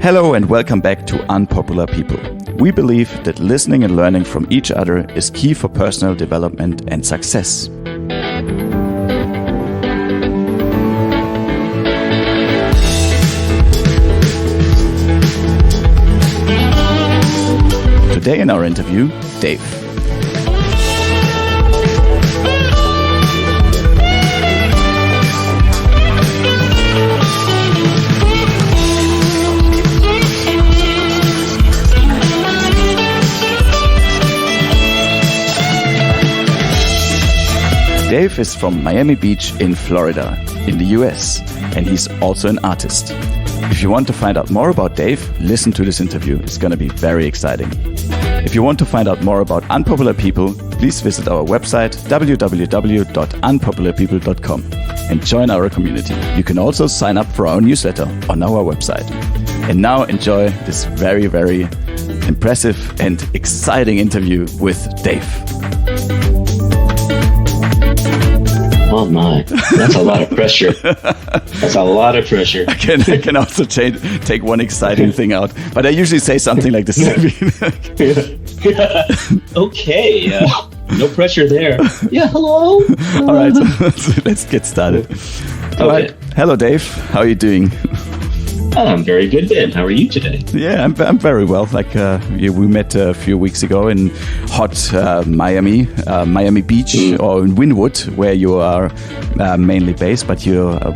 Hello and welcome back to Unpopular People. We believe that listening and learning from each other is key for personal development and success. Today in our interview, Dave. Dave is from Miami Beach in Florida, in the US, and he's also an artist. If you want to find out more about Dave, listen to this interview. It's going to be very exciting. If you want to find out more about Unpopular People, please visit our website www.unpopularpeople.com and join our community. You can also sign up for our newsletter on our website. And now enjoy this very, very impressive and exciting interview with Dave. Oh my, that's a lot of pressure. That's a lot of pressure. I can also take one exciting thing out, but I usually say something like this. Okay, no pressure there. Yeah, hello. All right, so let's get started. All right, hello Dave, how are you doing? I'm very good, Ben. How are you today? Yeah, I'm very well. We met a few weeks ago in hot Miami Beach, or in Wynwood, where you are mainly based. But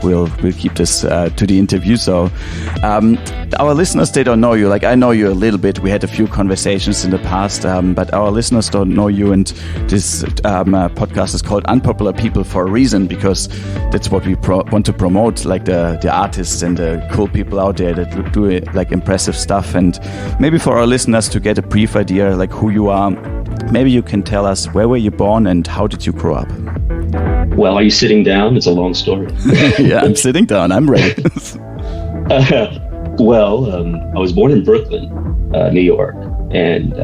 we'll keep this to the interview. So our listeners, they don't know you. Like I know you a little bit. We had a few conversations in the past, but our listeners don't know you. And this podcast is called Unpopular People for a reason, because that's what we want to promote, like the artists and the cool people out there that do like impressive stuff. And maybe for our listeners to get a brief idea like who you are, maybe you can tell us where were you born and how did you grow up? Well, are you sitting down? It's a long story. Yeah, I'm sitting down. I'm ready. I was born in Brooklyn, New York, and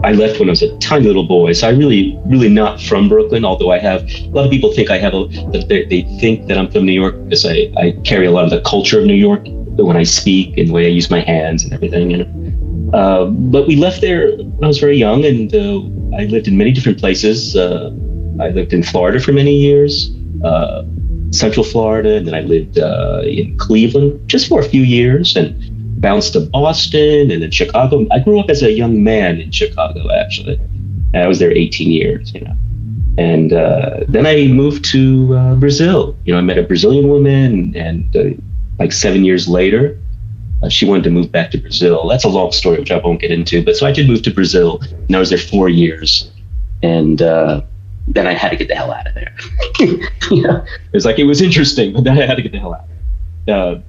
I left when I was a tiny little boy. So I really not from Brooklyn, although I have, a lot of people think they think that I'm from New York because I carry a lot of the culture of New York when I speak and the way I use my hands and everything, you know. But we left there when I was very young, and I lived in many different places. I lived in Florida for many years, Central Florida, and then I lived in Cleveland just for a few years, and bounced to Boston and then Chicago. I grew up as a young man in Chicago, actually. And I was there 18 years, you know. And then I moved to Brazil. You know, I met a Brazilian woman, and like 7 years later, she wanted to move back to Brazil. That's a long story, which I won't get into. But so I did move to Brazil, and I was there 4 years. And then I had to get the hell out of there. Yeah, it was interesting, but then I had to get the hell out.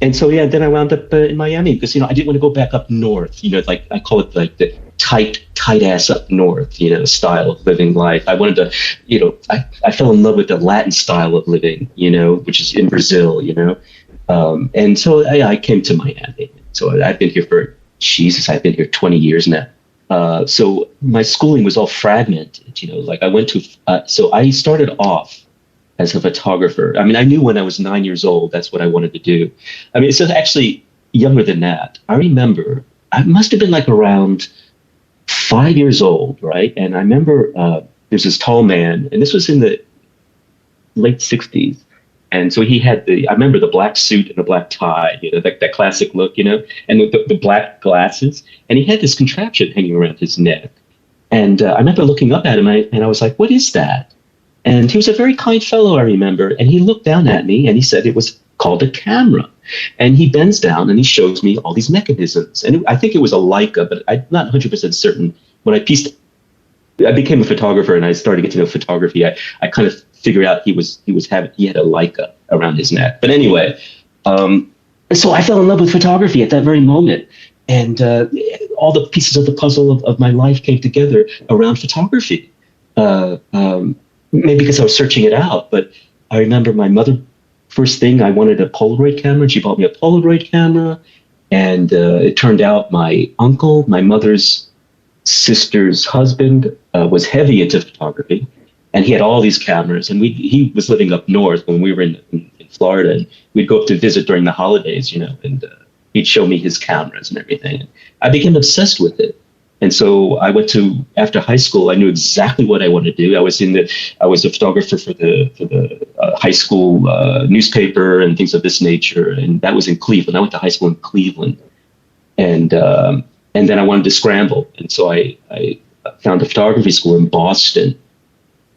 And so, yeah, then I wound up in Miami because, you know, I didn't want to go back up north, you know, like I call it like the tight ass up north, you know, style of living life. I wanted to, you know, I fell in love with the Latin style of living, you know, which is in Brazil, you know. And so I came to Miami. So I've been here I've been here 20 years now. So my schooling was all fragmented, you know, like I went to, so I started off as a photographer. I mean, I knew when I was 9 years old, that's what I wanted to do. I mean, it's actually younger than that. I remember, I must have been like around 5 years old, right? And I remember there's this tall man, and this was in the late 60s. And so he had I remember the black suit and the black tie, you know, that classic look, you know, and the black glasses. And he had this contraption hanging around his neck. And I remember looking up at him, and I was like, what is that? And he was a very kind fellow, I remember. And he looked down at me and he said it was called a camera. And he bends down and he shows me all these mechanisms. And I think it was a Leica, but I'm not 100% certain. When I became a photographer and I started to get to know photography, I kind of figured out he had a Leica around his neck. But anyway, so I fell in love with photography at that very moment. And all the pieces of the puzzle of my life came together around photography. Maybe because I was searching it out, but I remember my mother, first thing, I wanted a Polaroid camera, and she bought me a Polaroid camera. And it turned out my uncle, my mother's sister's husband, was heavy into photography. And he had all these cameras, and he was living up north when we were in Florida, and we'd go up to visit during the holidays, you know, and he'd show me his cameras and everything. I became obsessed with it. And so I went to, after high school, I knew exactly what I wanted to do. I was a photographer for the high school newspaper and things of this nature. And that was in Cleveland. I went to high school in Cleveland. And then I wanted to scramble. And so I found a photography school in Boston.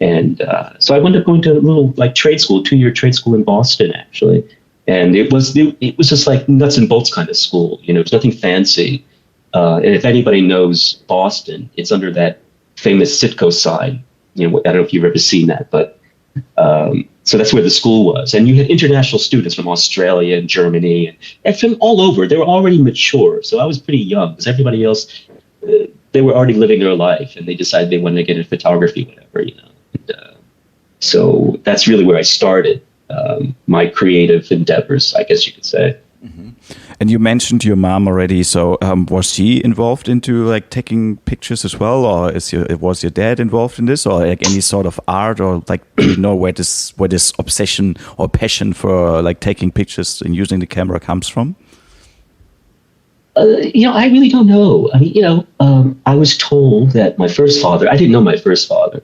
And so I wound up going to a little like trade school, 2-year trade school in Boston, actually. And it was just like nuts and bolts kind of school. You know, it was nothing fancy. And if anybody knows Boston, it's under that famous Citgo sign. You know, I don't know if you've ever seen that, but so that's where the school was. And you had international students from Australia and Germany and from all over. They were already mature. So I was pretty young because everybody else, they were already living their life and they decided they wanted to get into photography, whatever, you know. And, so that's really where I started my creative endeavors, I guess you could say. Mm-hmm. And you mentioned your mom already. So was she involved into like taking pictures as well, or was your dad involved in this, or like any sort of art, or like do you know where this obsession or passion for like taking pictures and using the camera comes from? You know, I really don't know. I mean, you know, I was told that my first father. I didn't know my first father.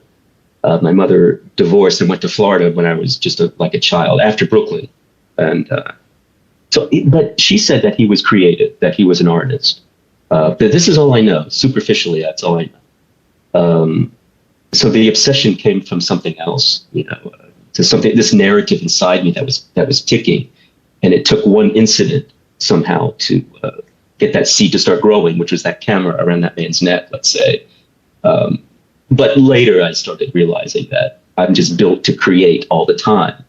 My mother divorced and went to Florida when I was just like a child after Brooklyn, and. But she said that he was creative, that he was an artist. But this is all I know. Superficially, that's all I know. So the obsession came from something else, you know, to something, this narrative inside me that was ticking, and it took one incident somehow to get that seed to start growing, which was that camera around that man's neck, let's say. But later, I started realizing that I'm just built to create all the time.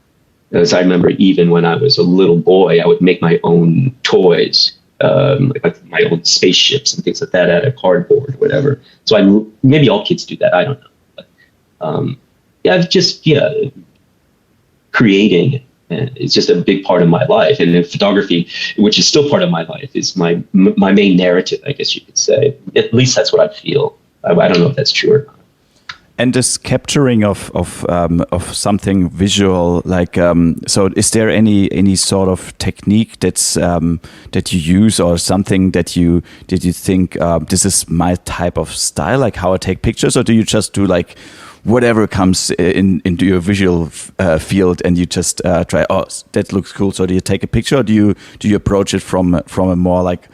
As I remember, even when I was a little boy, I would make my own toys, like my own spaceships and things like that out of cardboard or whatever. So maybe all kids do that. I don't know. But, I've just, creating is just a big part of my life. And then photography, which is still part of my life, is my main narrative, I guess you could say. At least that's what I feel. I don't know if that's true or not. And this capturing of something visual, like so, is there any sort of technique that's that you use, or something that you think this is my type of style, like how I take pictures, or do you just do like whatever comes into your visual field and you just try? Oh, that looks cool. So do you take a picture, or do you approach it from a more like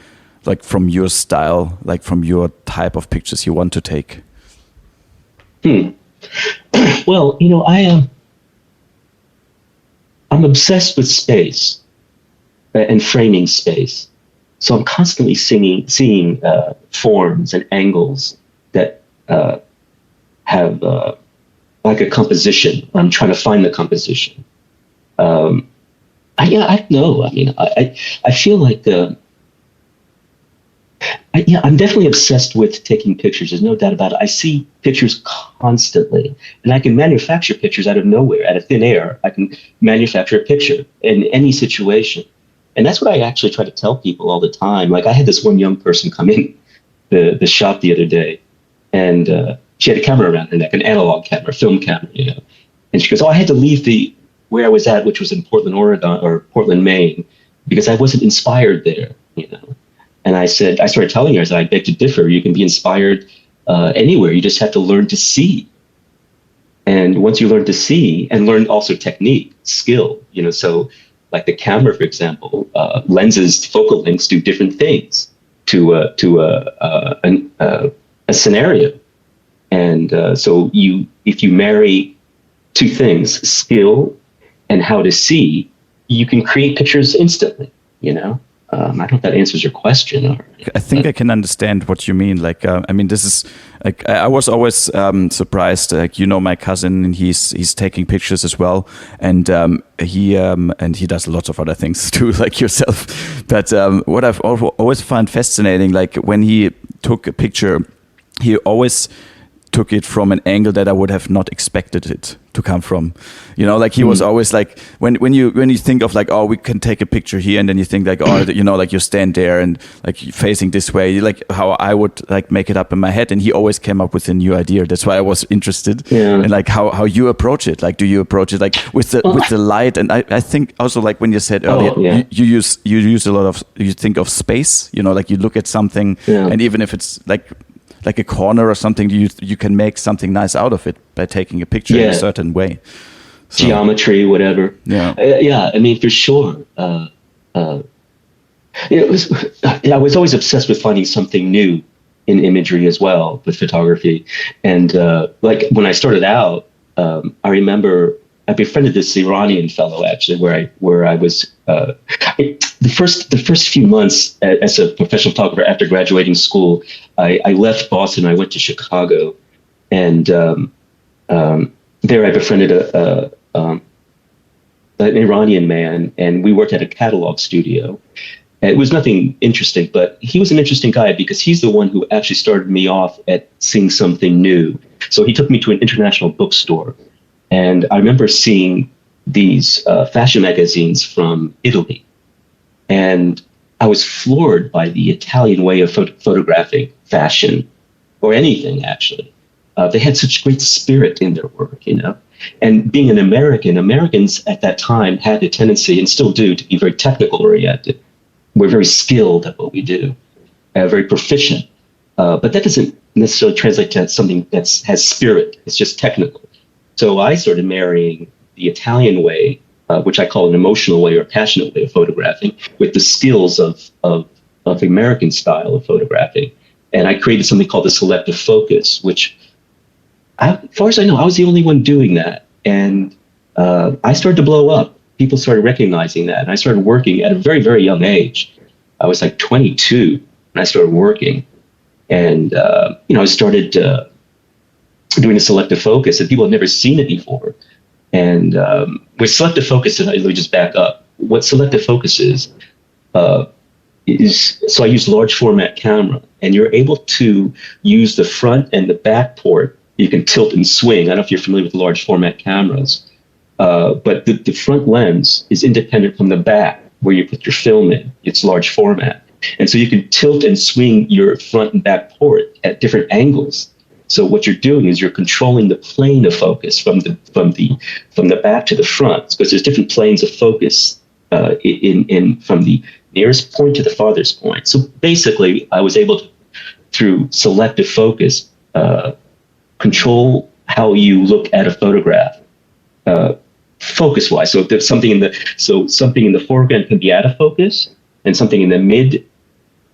from your style, like from your type of pictures you want to take? Well, you know, I'm obsessed with space and framing space. So I'm constantly seeing forms and angles that have like a composition. I'm trying to find the composition. I don't know. I mean, I feel like I'm definitely obsessed with taking pictures. There's no doubt about it. I see pictures constantly, and I can manufacture pictures out of nowhere, out of thin air. I can manufacture a picture in any situation. And that's what I actually try to tell people all the time. Like I had this one young person come in the shop the other day, and she had a camera around her neck, an analog camera, film camera, you know. And she goes, "Oh, I had to leave where I was at, which was in Portland, Oregon, or Portland, Maine, because I wasn't inspired there, you know." And I started telling her, I said, "I beg to differ. You can be inspired anywhere. You just have to learn to see. And once you learn to see and learn also technique, skill, you know, so like the camera, for example, lenses, focal lengths do different things to a scenario. And so if you marry two things, skill and how to see, you can create pictures instantly, you know." I don't know if that answers your question. I think I can understand what you mean. Like, I mean, this is like I was always surprised. Like, you know, my cousin, and he's taking pictures as well, and he does lots of other things too, like yourself. But what I've always found fascinating, like when he took a picture, he always took it from an angle that I would have not expected it to come from. You know, like he was always like, when you think of like, oh, we can take a picture here, and then you think like, oh, you know, like you stand there and like facing this way, like how I would like make it up in my head. And he always came up with a new idea. That's why I was interested in like how you approach it. Like, do you approach it like with the light? And I think also like when you said earlier, you use a lot of, you think of space, you know, like you look at something and even if it's like a corner or something, you can make something nice out of it by taking a picture in a certain way. So, geometry, whatever. I mean, for sure. I was always obsessed with finding something new in imagery as well with photography. And like when I started out, I remember I befriended this Iranian fellow actually, where I was the first few months as a professional photographer after graduating school. I left Boston. I went to Chicago, and there I befriended an Iranian man, and we worked at a catalog studio. It was nothing interesting, but he was an interesting guy because he's the one who actually started me off at seeing something new. So he took me to an international bookstore. And I remember seeing these fashion magazines from Italy. And I was floored by the Italian way of photographing fashion, or anything, actually. They had such great spirit in their work, you know. And being an American, Americans at that time had a tendency, and still do, to be very technical oriented. We're very skilled at what we do, very proficient. But that doesn't necessarily translate to something that has spirit. It's just technical. So I started marrying the Italian way, which I call an emotional way or passionate way of photographing, with the skills of American style of photographing. And I created something called the Selective Focus, which, as far as I know, I was the only one doing that. And I started to blow up. People started recognizing that. And I started working at a very, very young age. I was like 22 when I started working. And, I started doing a selective focus, and people had never seen it before. And with selective focus, and let me just back up. What selective focus is so I use large format camera, and you're able to use the front and the back port. You can tilt and swing. I don't know if you're familiar with large format cameras, but the front lens is independent from the back where you put your film in. It's large format. And so you can tilt and swing your front and back port at different angles. So what you're doing is you're controlling the plane of focus from the back to the front, because there's different planes of focus from the nearest point to the farthest point. So basically, I was able to, through selective focus, control how you look at a photograph, focus-wise. So if there's something in the foreground can be out of focus, and something in the mid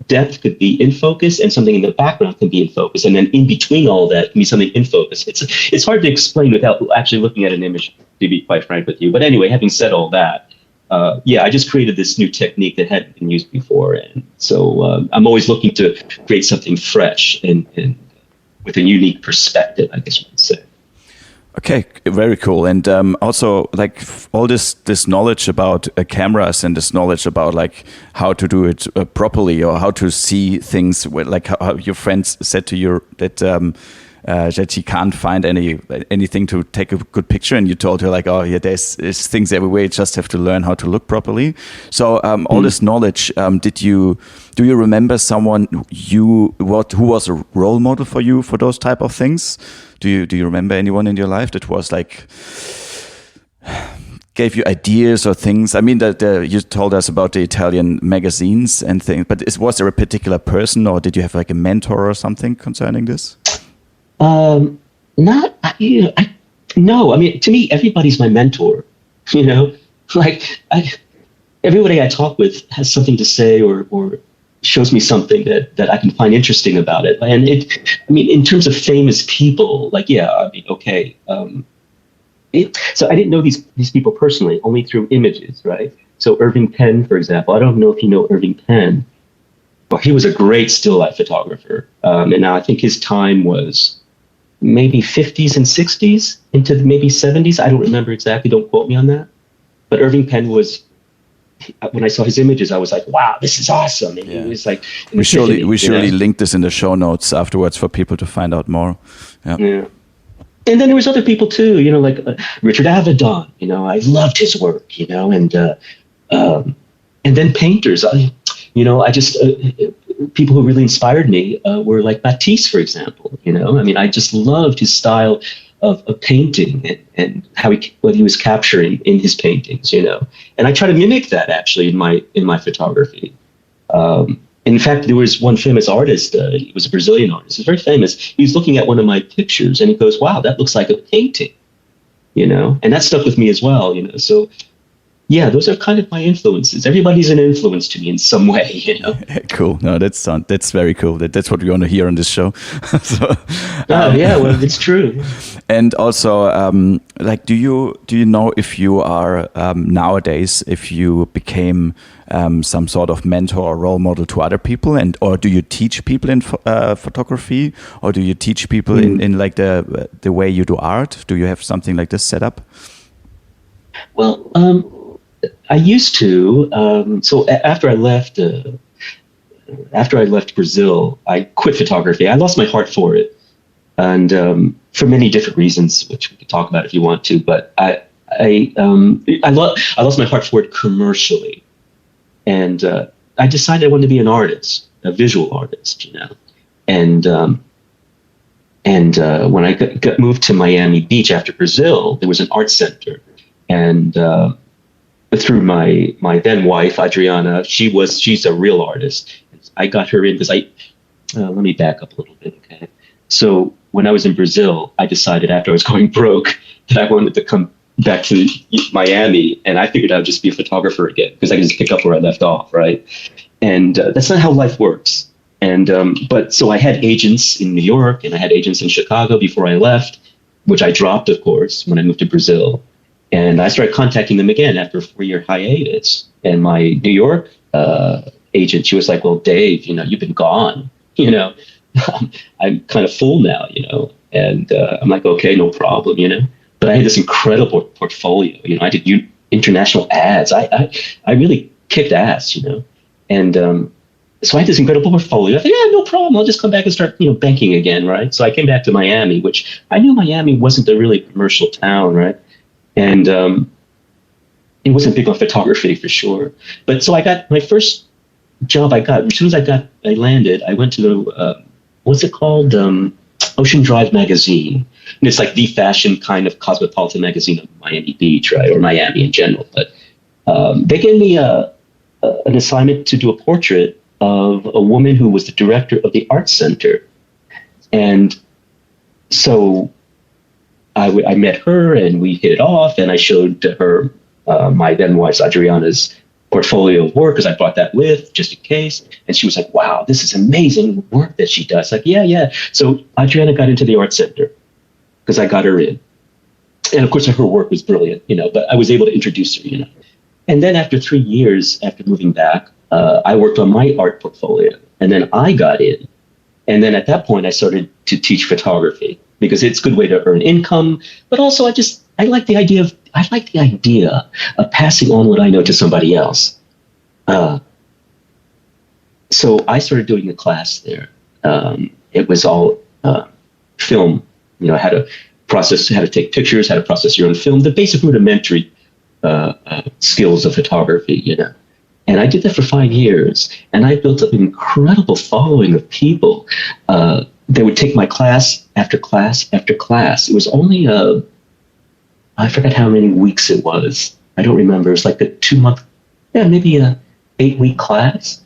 depth could be in focus, and something in the background can be in focus, and then in between all that can be something in focus. It's hard to explain without actually looking at an image, to be quite frank with you. But anyway, having said all that, I just created this new technique that hadn't been used before, and so I'm always looking to create something fresh and with a unique perspective, I guess you could say. Okay, very cool. And also, like all this knowledge about cameras and this knowledge about like how to do it properly, or how to see things, like how your friends said to you that he can't find anything to take a good picture, and you told her like, oh yeah, there's things everywhere. You just have to learn how to look properly. So all this knowledge, do you remember someone who was a role model for you for those type of things? Do you remember anyone in your life that was like gave you ideas or things? I mean, you told us about the Italian magazines and things, but was there a particular person, or did you have like a mentor or something concerning this? No. I mean, to me, everybody's my mentor. You know, like everybody I talk with has something to say or shows me something that I can find interesting about it. And in terms of famous people, like, yeah, I mean, okay. So I didn't know these people personally, only through images, right? So Irving Penn, for example, I don't know if you know Irving Penn, but he was a great still life photographer. And now I think his time was maybe 50s and 60s into maybe 70s. I don't remember exactly. Don't quote me on that. But Irving Penn was when I saw his images, I was like, wow, this is awesome. And it was like, we surely link this in the show notes afterwards for people to find out more. Yeah. And then there was other people too, like Richard Avedon, I loved his work, and then painters, I just, people who really inspired me were like Matisse, for example, I just loved his style of painting and what he was capturing in his paintings, and I try to mimic that actually in my photography. In fact, there was one famous artist, he was a Brazilian artist, he's very famous. He was looking at one of my pictures and he goes, wow, that looks like a painting, and that stuck with me as well, so yeah, those are kind of my influences. Everybody's an influence to me in some way, Cool. No, that's very cool. That's what we want to hear on this show. Yeah, well, it's true. And also, do you know if you are nowadays, if you became some sort of mentor or role model to other people, or do you teach people in photography, or do you teach people in like the way you do art? Do you have something like this set up? Well, I used to. So after I left Brazil, I quit photography. I lost my heart for it, and for many different reasons, which we could talk about if you want to. But I lost my heart for it commercially, and I decided I wanted to be an artist, a visual artist, And when I got moved to Miami Beach after Brazil, there was an art center, and through my then wife, Adriana, she's a real artist. I got her in because let me back up a little bit, okay? So when I was in Brazil, I decided after I was going broke that I wanted to come back to Miami, and I figured I'd just be a photographer again because I could just pick up where I left off, right? And that's not how life works. And but so I had agents in New York and I had agents in Chicago before I left, which I dropped, of course, when I moved to Brazil. And I started contacting them again after a 4-year hiatus. And my New York agent, she was like, well, Dave, you've been gone, I'm kind of full now, and I'm like, okay, no problem, but I had this incredible portfolio, I did international ads. I really kicked ass, and so I had this incredible portfolio. I thought, yeah, no problem. I'll just come back and start, banking again, right? So I came back to Miami, which I knew Miami wasn't a really commercial town, right? And it wasn't big on photography for sure. But so I got my first job as soon as I landed, I went to the, what's it called? Ocean Drive magazine. And it's like the fashion kind of cosmopolitan magazine of Miami Beach, right? Or Miami in general. But they gave me an assignment to do a portrait of a woman who was the director of the art center. And so I met her and we hit it off, and I showed her my then wife's Adriana's portfolio of work because I brought that with just in case. And she was like, wow, this is amazing work that she does. Like, yeah. So Adriana got into the art center because I got her in. And of course, her work was brilliant, but I was able to introduce her, And then after 3 years, after moving back, I worked on my art portfolio, and then I got in. And then at that point, I started to teach photography because it's a good way to earn income. But also, I like the idea of passing on what I know to somebody else. So I started doing a class there. It was all film, how to take pictures, how to process your own film, the basic rudimentary skills of photography, And I did that for 5 years, and I built up an incredible following of people. They would take my class after class after class. It was only I forgot how many weeks it was. I don't remember. It was like a 2-month, maybe a 8-week class.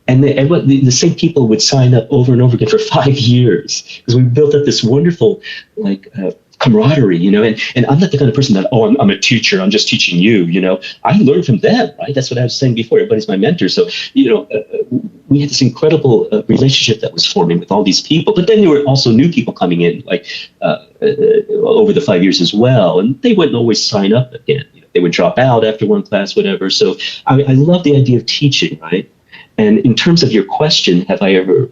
And the same people would sign up over and over again for 5 years because we built up this wonderful camaraderie, and I'm not the kind of person that, I'm a teacher, I'm just teaching you, I learned from them, right? That's what I was saying before. Everybody's my mentor. So, we had this incredible relationship that was forming with all these people, but then there were also new people coming in, like over the 5 years as well. And they wouldn't always sign up again. They would drop out after one class, whatever. So I love the idea of teaching, right? And in terms of your question, have I ever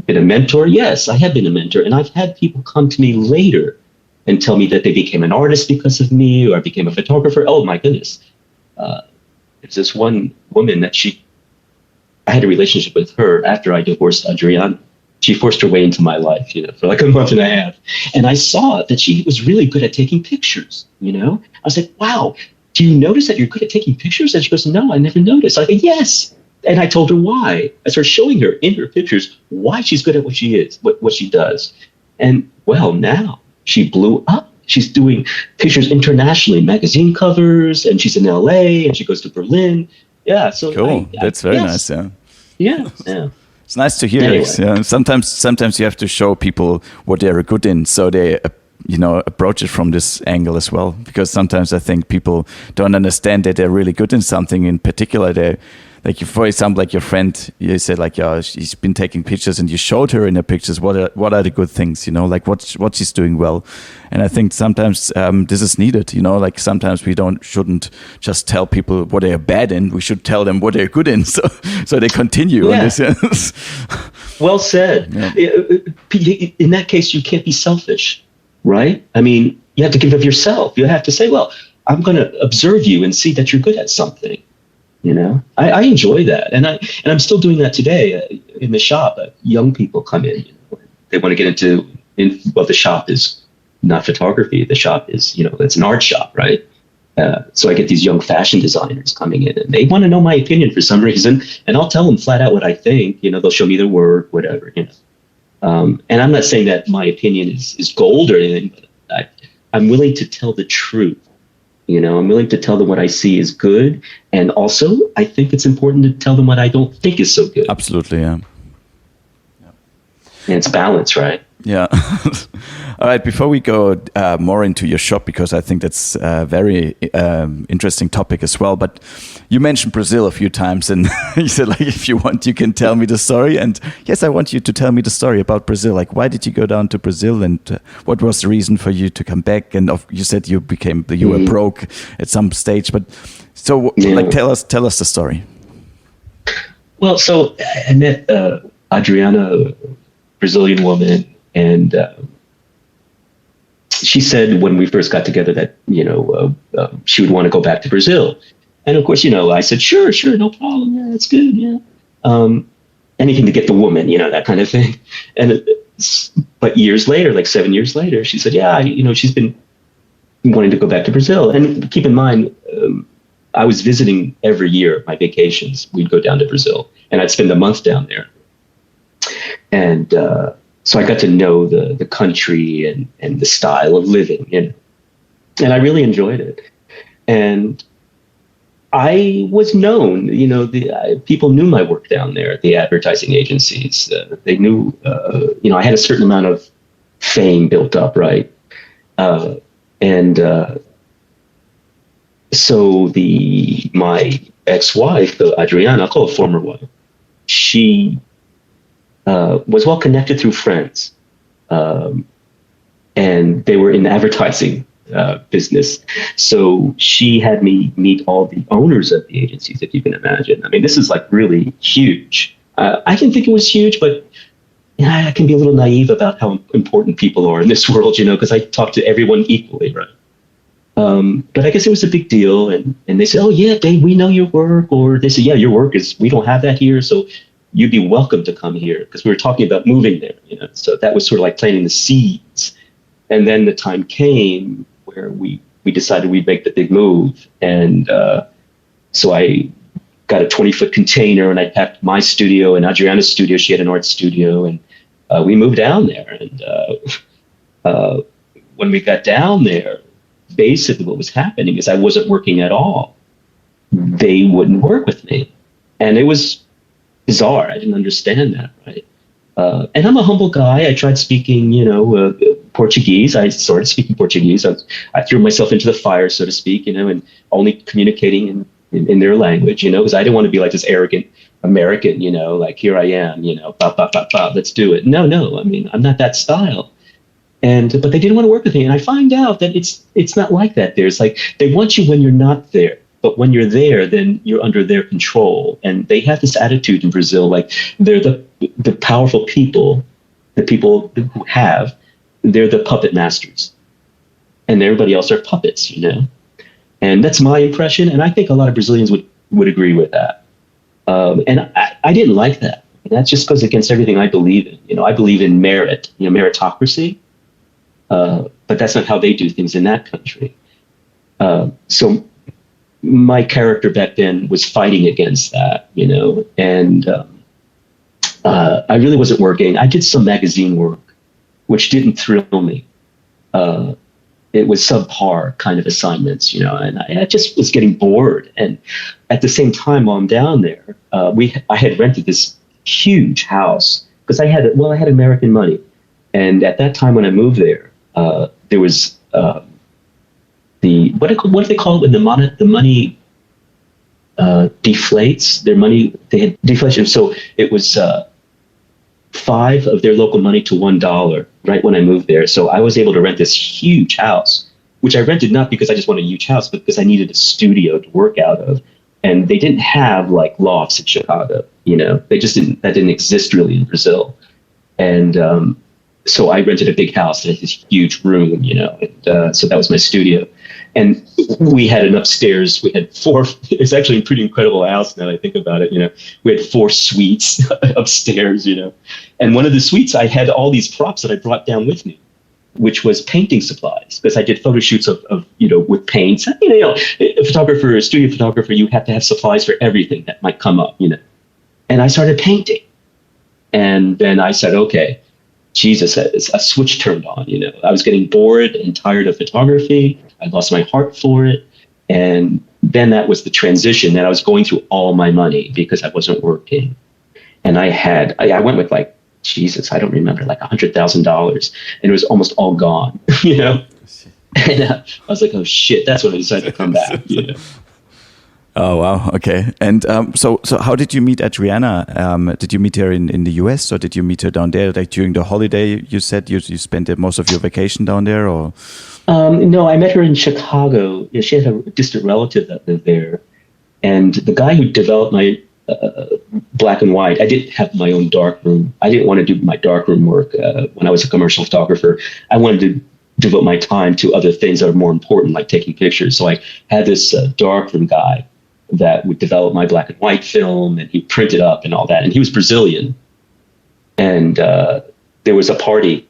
been a mentor? Yes, I have been a mentor. And I've had people come to me later and tell me that they became an artist because of me, or I became a photographer. Oh my goodness. there's this one woman that I had a relationship with her after I divorced Adriana. She forced her way into my life, for like a month and a half. And I saw that she was really good at taking pictures, I was like, wow, do you notice that you're good at taking pictures? And she goes, no, I never noticed. I go, yes. And I told her why. I started showing her in her pictures why she's good at what she is, what she does. And well, now she blew up. She's doing pictures internationally, magazine covers, and she's in LA and she goes to Berlin. Yeah. So cool. That's very nice. Yeah. Yeah. It's nice to hear. Anyway. Yeah. Sometimes you have to show people what they're good in, so they approach it from this angle as well. Because sometimes I think people don't understand that they're really good in something in particular. They, like, for example, like your friend, you said like, yeah, she's been taking pictures, and you showed her in the pictures what are the good things, like what she's doing well. And I think sometimes this is needed, like sometimes we shouldn't just tell people what they are bad in. We should tell them what they're good in, so they continue. Yeah. In this. Well said. Yeah. In that case, you can't be selfish, right? I mean, you have to give of yourself. You have to say, well, I'm going to observe you and see that you're good at something. I enjoy that, and I'm still doing that today in the shop. Young people come in, they want to get into. The shop is not photography. The shop is, it's an art shop, right? So I get these young fashion designers coming in, and they want to know my opinion for some reason, and I'll tell them flat out what I think. They'll show me their work, whatever. And I'm not saying that my opinion is gold or anything, but I'm willing to tell the truth. I'm willing to tell them what I see is good. And also, I think it's important to tell them what I don't think is so good. Absolutely, yeah. And it's balance, right? Yeah. All right. Before we go more into your shop, because I think that's a very interesting topic as well. But you mentioned Brazil a few times, and you said, like, if you want, you can tell me the story. And yes, I want you to tell me the story about Brazil. Like, why did you go down to Brazil, and what was the reason for you to come back? And you said you were broke at some stage. But so, like, tell us the story. Well, so I met Adriana, Brazilian woman. And she said when we first got together that, she would want to go back to Brazil. And of course, I said, sure, no problem. Yeah, that's good. Yeah. Anything to get the woman, that kind of thing. But years later, like 7 years later, she said, yeah, she's been wanting to go back to Brazil. And keep in mind, I was visiting every year, my vacations. We'd go down to Brazil and I'd spend a month down there. And, so I got to know the country and the style of living, and I really enjoyed it. And I was known, people knew my work down there at the advertising agencies. They knew, I had a certain amount of fame built up, right? So my ex-wife, Adriana, I'll call her former wife, she was well connected through friends, and they were in the advertising business. So she had me meet all the owners of the agencies, if you can imagine. I mean, this is like really huge. I didn't think it was huge, but I can be a little naive about how important people are in this world, because I talk to everyone equally, right? But I guess it was a big deal, and they said, oh yeah, Dave, we know your work, or they said, yeah, your work we don't have that here, so you'd be welcome to come here, because we were talking about moving there, So that was sort of like planting the seeds. And then the time came where we decided we'd make the big move. And so I got a 20-foot container, and I packed my studio and Adriana's studio. She had an art studio, and we moved down there. And when we got down there, basically what was happening is I wasn't working at all. They wouldn't work with me. And it was bizarre. I didn't understand that, right? And I'm a humble guy. I tried speaking, Portuguese. I started speaking Portuguese. I threw myself into the fire, so to speak, and only communicating in their language, because I didn't want to be like this arrogant American, like, here I am, bop, bop, bop, bop, let's do it. No. I mean, I'm not that style. But they didn't want to work with me. And I find out that it's not like that. There's like, they want you when you're not there. But when you're there, then you're under their control. And they have this attitude in Brazil, like they're the powerful people, the people who have, they're the puppet masters. And everybody else are puppets, And that's my impression. And I think a lot of Brazilians would would agree with that. And I didn't like that. And that just goes against everything I believe in. You know, I believe in merit, meritocracy, but that's not how they do things in that country. So my character back then was fighting against that, and I really wasn't working. I did some magazine work, which didn't thrill me. It was subpar kind of assignments, and I just was getting bored. And at the same time, while I'm down there, I had rented this huge house because I had American money. And at that time when I moved there, there was what do they call it when the money deflates? Their money, they had deflation. So it was 5 of their local money to $1 right when I moved there. So I was able to rent this huge house, which I rented not because I just wanted a huge house, but because I needed a studio to work out of. And they didn't have like lofts in Chicago, they just that didn't exist really in Brazil. And so I rented a big house that had this huge room, and so that was my studio. And we had an upstairs, we had 4, it's actually a pretty incredible house now that I think about it, we had 4 suites upstairs, and one of the suites I had all these props that I brought down with me, which was painting supplies, because I did photo shoots of with paints. A studio photographer, you have to have supplies for everything that might come up, And I started painting. And then I said, okay, Jesus, a switch turned on, I was getting bored and tired of photography. I lost my heart for it. And then that was the transition that I was going through all my money because I wasn't working. And I went with like, Jesus, I don't remember, like $100,000, and it was almost all gone, And I was like, oh shit, that's when I decided to come back, Oh, wow. Okay. And so how did you meet Adriana? Did you meet her in the US, or did you meet her down there? Like during the holiday, you said you spent most of your vacation down there, or? No, I met her in Chicago. Yeah, she had a distant relative that lived there. And the guy who developed my black and white, I didn't have my own darkroom. I didn't want to do my darkroom work when I was a commercial photographer. I wanted to devote my time to other things that are more important, like taking pictures. So I had this darkroom guy that would develop my black and white film, and he printed up and all that. And he was Brazilian. And there was a party,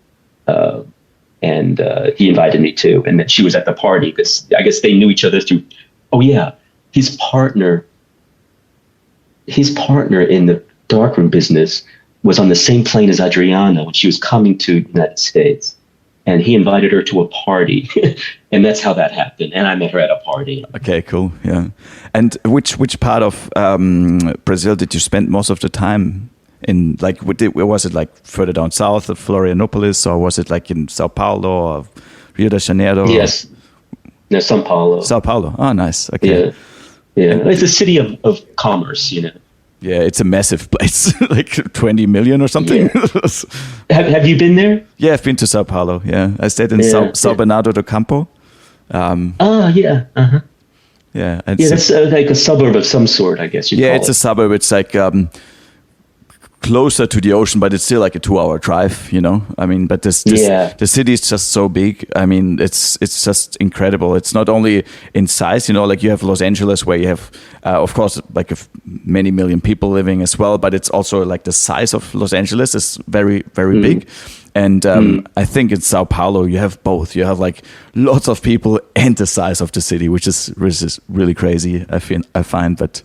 and he invited me too. And then she was at the party because I guess they knew each other through, his partner in the darkroom business was on the same plane as Adriana when she was coming to the United States. And he invited her to a party, and that's how that happened. And I met her at a party. Okay, cool. Yeah. And which part of Brazil did you spend most of the time in? Like, was it like further down south of Florianopolis, or was it like in Sao Paulo or Rio de Janeiro? Yes. No, Sao Paulo. Sao Paulo. Oh, nice. Okay. Yeah. It's a city of commerce, Yeah, it's a massive place, like 20 million or something. Yeah. Have you been there? Yeah, I've been to Sao Paulo. Yeah, I stayed in São Bernardo do Campo. Yeah. Uh-huh. Yeah, that's like a suburb of some sort, I guess. It's a suburb. It's like closer to the ocean, but it's still like a 2-hour drive. I mean, but the city is just so big. I mean, it's just incredible. It's not only in size, like you have Los Angeles, where you have, of course, like many million people living as well, but it's also like the size of Los Angeles is very, very big. And I think in Sao Paulo, you have both. You have like lots of people and the size of the city, which is really crazy, I find. But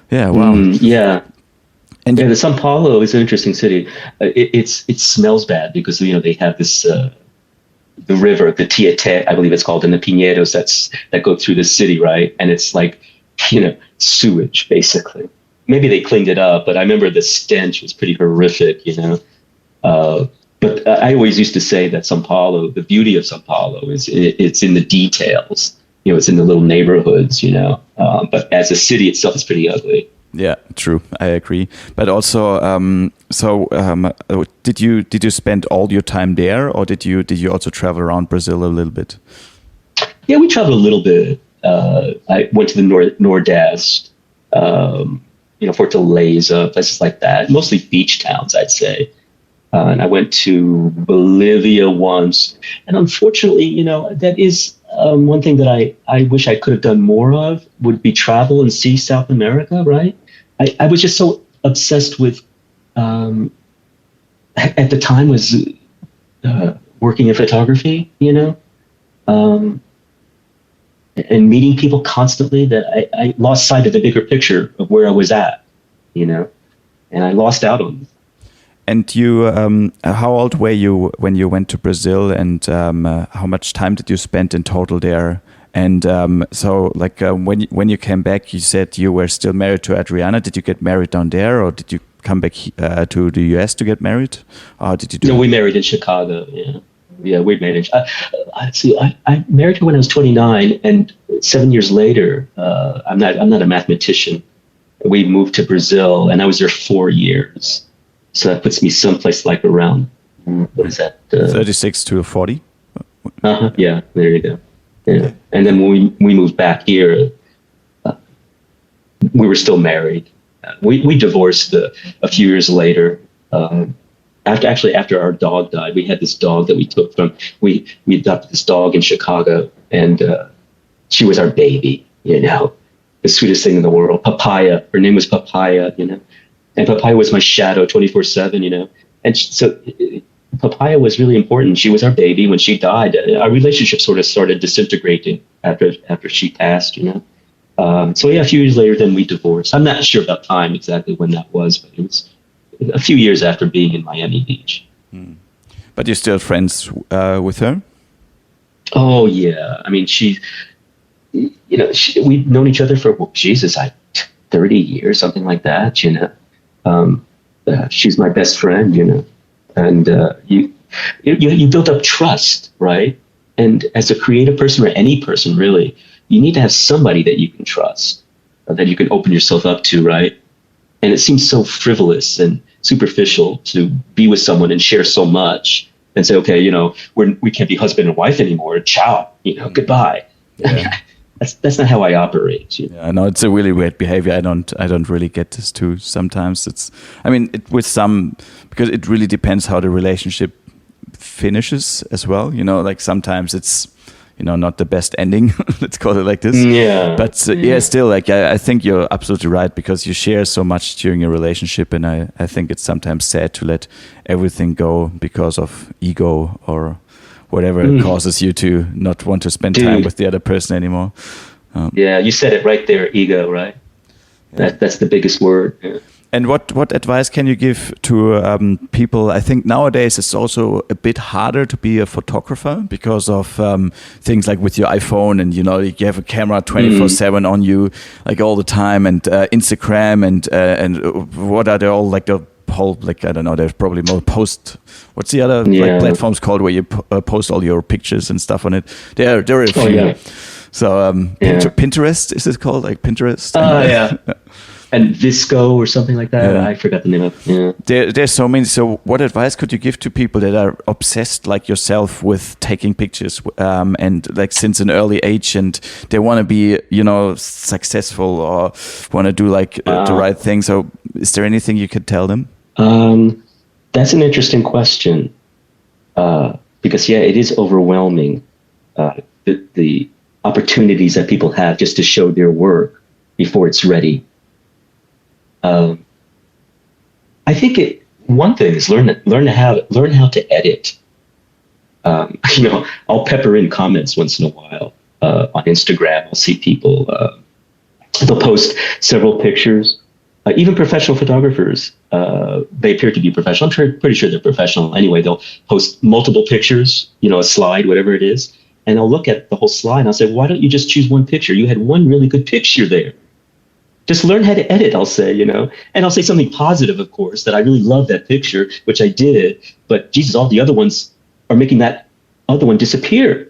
yeah, wow. Yeah. And the Sao Paulo is an interesting city. It smells bad because they have this the river, the Tietê, I believe it's called, and the Pinheiros that go through the city, right? And it's like sewage basically. Maybe they cleaned it up, but I remember the stench was pretty horrific, But I always used to say that Sao Paulo, the beauty of Sao Paulo is it's in the details. It's in the little neighborhoods. But as a city itself, it's pretty ugly. Yeah, true. I agree. But also, did you spend all your time there, or did you also travel around Brazil a little bit? Yeah, we traveled a little bit. I went to the Nordeste, Fortaleza, places like that. Mostly beach towns, I'd say. And I went to Bolivia once, and unfortunately, that is one thing that I wish I could have done more of would be travel and see South America, right? I was just so obsessed with, at the time was working in photography, and meeting people constantly that I lost sight of the bigger picture of where I was at, and I lost out on. And you, how old were you when you went to Brazil, and how much time did you spend in total there? And so, like, when you came back, you said you were still married to Adriana. Did you get married down there, or did you come back to the US to get married? Or did you do? No, we married in Chicago. Yeah, we married. I married her when I was 29, and 7 years later, I'm not a mathematician. We moved to Brazil, and I was there 4 years. So that puts me someplace like around, what is that? 36 to 40? Yeah, there you go. Yeah. And then when we moved back here, we were still married. We divorced a few years later. After our dog died, we had this dog that we took from, we adopted this dog in Chicago, and she was our baby, the sweetest thing in the world. Papaya, her name was Papaya, and Papaya was my shadow 24/7, and so Papaya was really important. She was our baby. When she died, our relationship sort of started disintegrating after she passed, So yeah, a few years later, then we divorced. I'm not sure about time exactly when that was, but it was a few years after being in Miami Beach. But you're still friends with her? Oh yeah, I mean we've known each other for 30 years, something like that. She's my best friend, and you build up trust, right? And as a creative person, or any person really, you need to have somebody that you can trust, that you can open yourself up to, right? And it seems so frivolous and superficial to be with someone and share so much and say, okay, we can't be husband and wife anymore. Ciao, goodbye. Yeah. I mean, that's not how I operate. Yeah, no, it's a really weird behavior. I don't really get this too. Sometimes because it really depends how the relationship finishes as well. Like sometimes it's not the best ending. Let's call it like this. Yeah. But still, like I think you're absolutely right, because you share so much during a relationship, and I think it's sometimes sad to let everything go because of ego or whatever causes you to not want to spend time with the other person anymore. Yeah, you said it right there, ego, right? Yeah. That's the biggest word. Yeah. And what advice can you give to people? I think nowadays it's also a bit harder to be a photographer because of things like with your iPhone, and you have a camera 24/7 on you, like all the time, and Instagram and what are they all, like the whole, like, I don't know, there's probably more post. What's the other like platforms called where you post all your pictures and stuff on it? There are a few. Oh, yeah. So Pinterest, is it called, like Pinterest? Yeah. And Visco or something like that. Yeah. I forgot the name of it. Yeah. There's so many. So what advice could you give to people that are obsessed like yourself with taking pictures and like since an early age, and they want to be, successful or want to do like the right thing? So is there anything you could tell them? That's an interesting question. Because it is overwhelming. The opportunities that people have just to show their work before it's ready. I think one thing is learn how to edit. I'll pepper in comments once in a while on Instagram. I'll see people they'll post several pictures. Even professional photographers, they appear to be professional. I'm pretty sure they're professional anyway. They'll post multiple pictures, a slide, whatever it is, and I'll look at the whole slide and I'll say, why don't you just choose one picture? You had one really good picture there. Just learn how to edit, I'll say, and I'll say something positive, of course, that I really love that picture, which I did, but Jesus, all the other ones are making that other one disappear.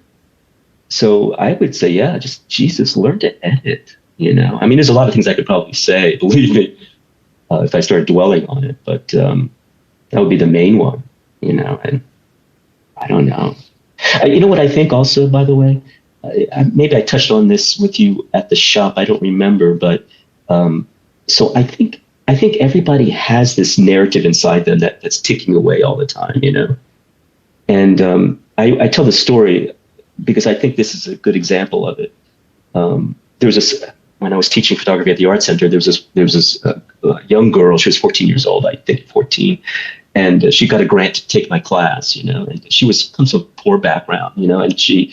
So I would say, just Jesus, learn to edit, I mean, there's a lot of things I could probably say, believe me, if I started dwelling on it, but that would be the main one, and I don't know. What I think also, by the way, maybe I touched on this with you at the shop, I don't remember, but so I think everybody has this narrative inside them that's ticking away all the time, And I tell the story because I think this is a good example of it. There was this, when I was teaching photography at the Art Center, there was this young girl. She was 14 years old, I think 14. And she got a grant to take my class, and she was from some poor background, and she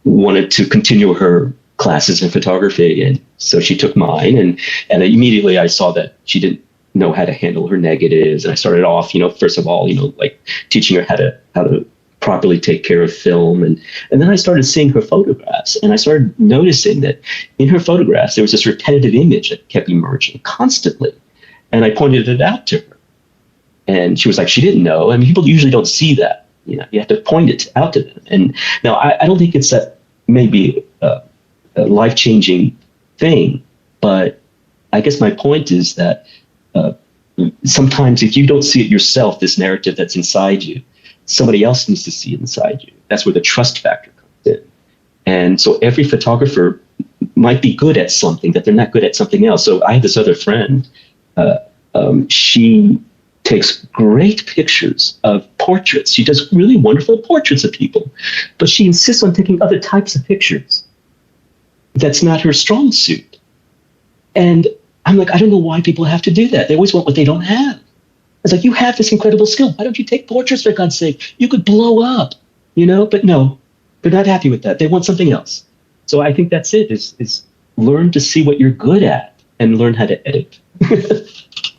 wanted to continue her classes in photography. And so she took mine, and immediately I saw that she didn't know how to handle her negatives. And I started off, first of all, like teaching her how to properly take care of film. And then I started seeing her photographs, and I started noticing that in her photographs, there was this repetitive image that kept emerging constantly. And I pointed it out to her, and she was like, she didn't know. I mean, people usually don't see that, you have to point it out to them. And now I don't think it's that maybe a life-changing thing, but I guess my point is that sometimes if you don't see it yourself, this narrative that's inside you, somebody else needs to see it inside you. That's where the trust factor comes in. And so every photographer might be good at something that they're not good at something else. So I have this other friend, she takes great pictures of portraits. She does really wonderful portraits of people, but she insists on taking other types of pictures. That's not her strong suit. And I'm like, I don't know why people have to do that. They always want what they don't have. It's like, you have this incredible skill. Why don't you take portraits, for God's sake? You could blow up, but no, they're not happy with that. They want something else. So I think that's it, is learn to see what you're good at and learn how to edit.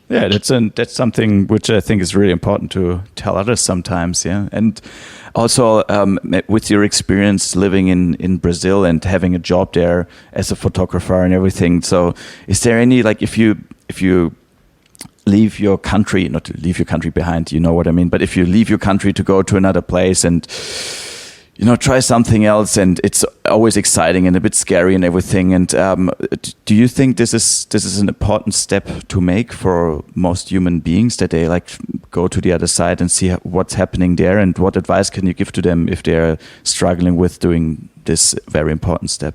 Yeah, that's something which I think is really important to tell others sometimes. Yeah, and also with your experience living in Brazil and having a job there as a photographer and everything. So, is there any, like, if you leave your country, not to leave your country behind, you know what I mean, but if you leave your country to go to another place and try something else, and it's always exciting and a bit scary and everything. And do you think this is an important step to make for most human beings, that they like go to the other side and see what's happening there? And what advice can you give to them if they're struggling with doing this very important step?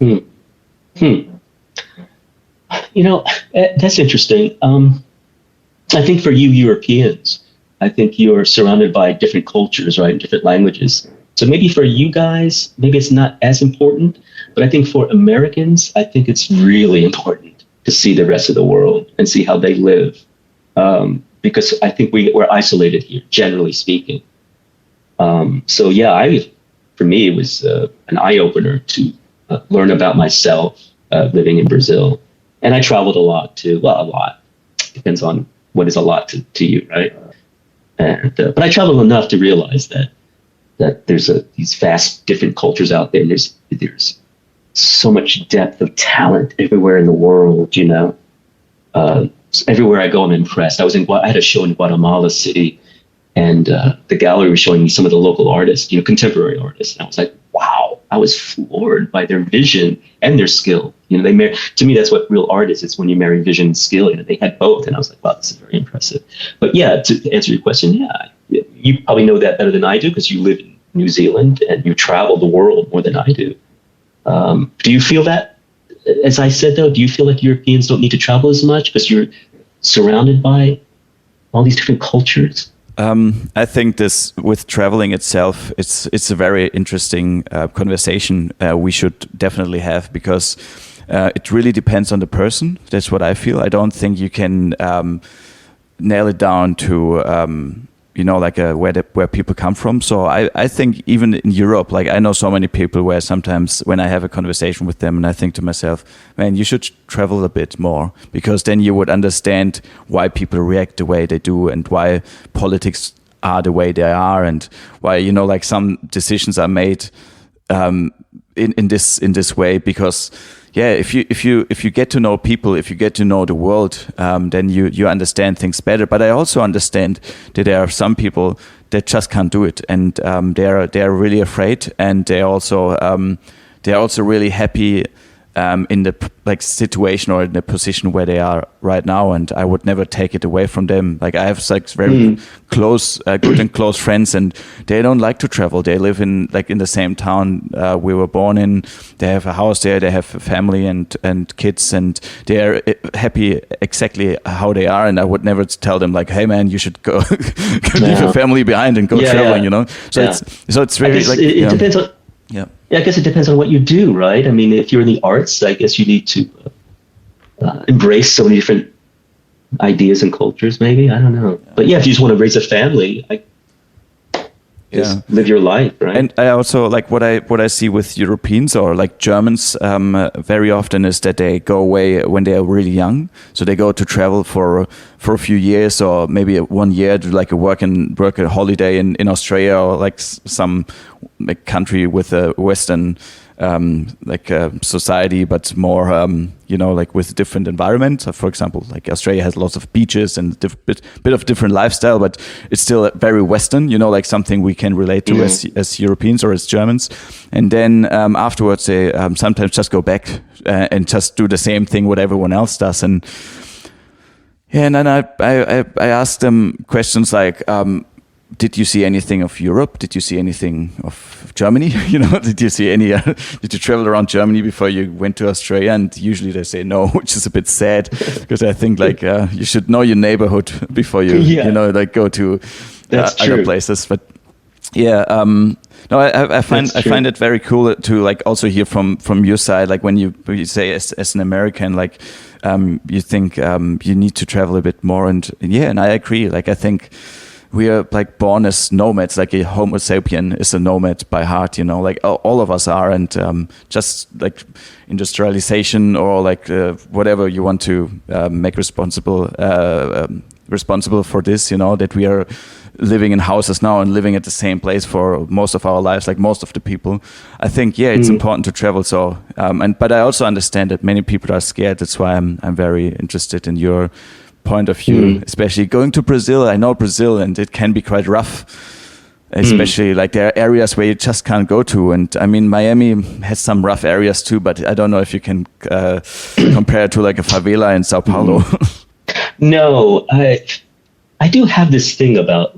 That's interesting. I think for you Europeans, I think you're surrounded by different cultures, right, and different languages. So maybe for you guys, maybe it's not as important, but I think for Americans, I think it's really important to see the rest of the world and see how they live. Because I think we're isolated here, generally speaking. So yeah, for me, it was an eye-opener to learn about myself living in Brazil. And I traveled a lot too. Well, a lot. Depends on what is a lot to you, right? And but I traveled enough to realize that there's these vast different cultures out there. And there's so much depth of talent everywhere in the world, everywhere I go, I'm impressed. I had a show in Guatemala City, and the gallery was showing me some of the local artists, contemporary artists. And I was like, wow, I was floored by their vision and their skill. To me, that's what real art is. It's when you marry vision and skill. They had both. And I was like, wow, this is very impressive. But yeah, to answer your question, yeah, you probably know that better than I do because you live in New Zealand and you travel the world more than I do. Do you feel that? As I said, though, do you feel like Europeans don't need to travel as much because you're surrounded by all these different cultures? I think this with traveling itself, it's a very interesting conversation we should definitely have, because it really depends on the person. That's what I feel. I don't think you can nail it down to where people come from. So I think even in Europe, like I know so many people where sometimes when I have a conversation with them and I think to myself, man, you should travel a bit more, because then you would understand why people react the way they do and why politics are the way they are, and why, like some decisions are made in this way. Because yeah, if you get to know people, if you get to know the world, then you understand things better. But I also understand that there are some people that just can't do it, and they're really afraid, and they're also really happy in the situation or in the position where they are right now, and I would never take it away from them. Like I have very close, good and close friends, and they don't like to travel. They live in the same town we were born in. They have a house there. They have a family and kids, and they are happy exactly how they are. And I would never tell them like, "Hey man, you should go leave your family behind and go traveling." So it's very it depends on. Yeah, I guess it depends on what you do, right? I mean, if you're in the arts, I guess you need to embrace so many different ideas and cultures, maybe. I don't know. But yeah, if you just want to raise a family, just live your life, right? And I also like what I see with Europeans or like Germans very often is that they go away when they are really young. So they go to travel for a few years or maybe 1 year to like work a holiday in Australia or like some like country with a Western society, but more like with a different environment. So for example, like Australia has lots of beaches and bit of different lifestyle, but it's still very Western. Like something we can relate to as Europeans or as Germans. And then afterwards, they sometimes just go back and just do the same thing what everyone else does. And then I asked them questions like. Did you see anything of Europe? Did you see anything of Germany? Did you see any? Did you travel around Germany before you went to Australia? And usually they say no, which is a bit sad because I think like you should know your neighborhood before you go to other places. But yeah, no, I find it very cool to like also hear from your side, like when you say as an American, like you think you need to travel a bit more, and I agree. Like I think. We are like born as nomads, like a Homo sapien is a nomad by heart, like all of us are. And just like industrialization or like whatever you want to make responsible for this, that we are living in houses now and living at the same place for most of our lives, like most of the people. I think, it's important to travel. So, but I also understand that many people are scared. That's why I'm very interested in your point of view, especially going to Brazil. I know Brazil, and it can be quite rough, especially like there are areas where you just can't go to. And I mean, Miami has some rough areas too, but I don't know if you can compare it to like a favela in Sao Paulo. No, I do have this thing about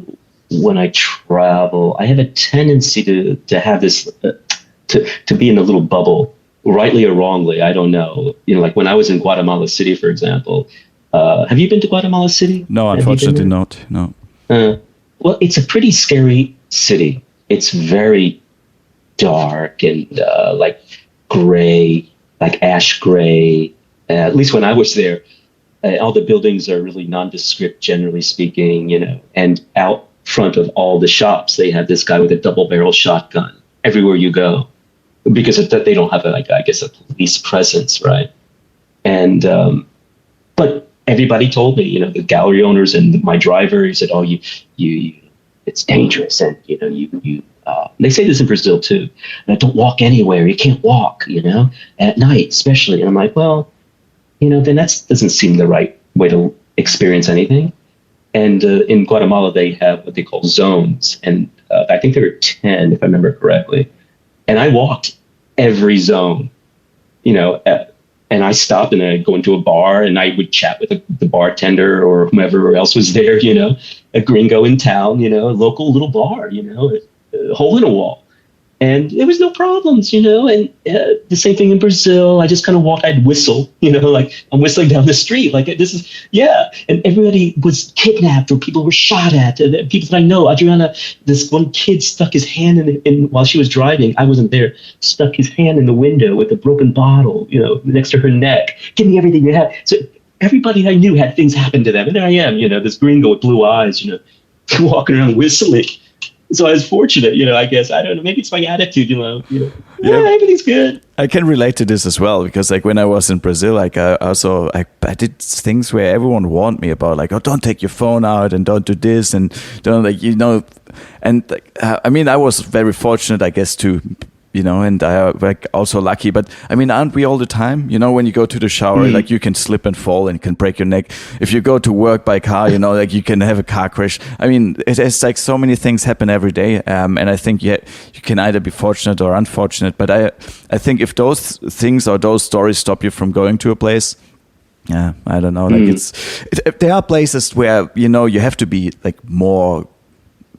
when I travel, I have a tendency to have this, to be in a little bubble, rightly or wrongly. I don't know. Like when I was in Guatemala City, for example, have you been to Guatemala City? No, unfortunately not. No. Well, it's a pretty scary city. It's very dark and like gray, like ash gray. At least when I was there, all the buildings are really nondescript, generally speaking, and out front of all the shops, they have this guy with a double-barrel shotgun everywhere you go because they don't have, a police presence, right? And, but everybody told me, the gallery owners and my driver, he said, "Oh, you, it's dangerous." And, they say this in Brazil too. Don't walk anywhere. You can't walk, at night, especially. And I'm like, well, then that doesn't seem the right way to experience anything. And in Guatemala, they have what they call zones. And I think there were 10, if I remember correctly. And I walked every zone, and I stopped and I'd go into a bar and I would chat with the bartender or whomever else was there, a gringo in town, a local little bar, a hole in a wall. And there was no problems, and the same thing in Brazil. I just kind of walk, I'd whistle, like I'm whistling down the street. Like this is, and everybody was kidnapped or people were shot at. And people that I know, Adriana, this one kid stuck his hand in while she was driving. I wasn't there, stuck his hand in the window with a broken bottle, next to her neck. Give me everything you have. So everybody I knew had things happen to them. And there I am, this gringo with blue eyes, walking around whistling. So I was fortunate, I guess. I don't know. Maybe it's my attitude, everything's good. I can relate to this as well because, like, when I was in Brazil, like, I did things where everyone warned me about, like, oh, don't take your phone out and don't do this and don't, like, and like, I mean, I was very fortunate, I guess, to. And I like also lucky, but I mean, aren't we all the time? When you go to the shower, like you can slip and fall and can break your neck. If you go to work by car, like you can have a car crash. I mean, it's like so many things happen every day. And I think you can either be fortunate or unfortunate. But I think if those things or those stories stop you from going to a place, I don't know. Like there are places where, you have to be like more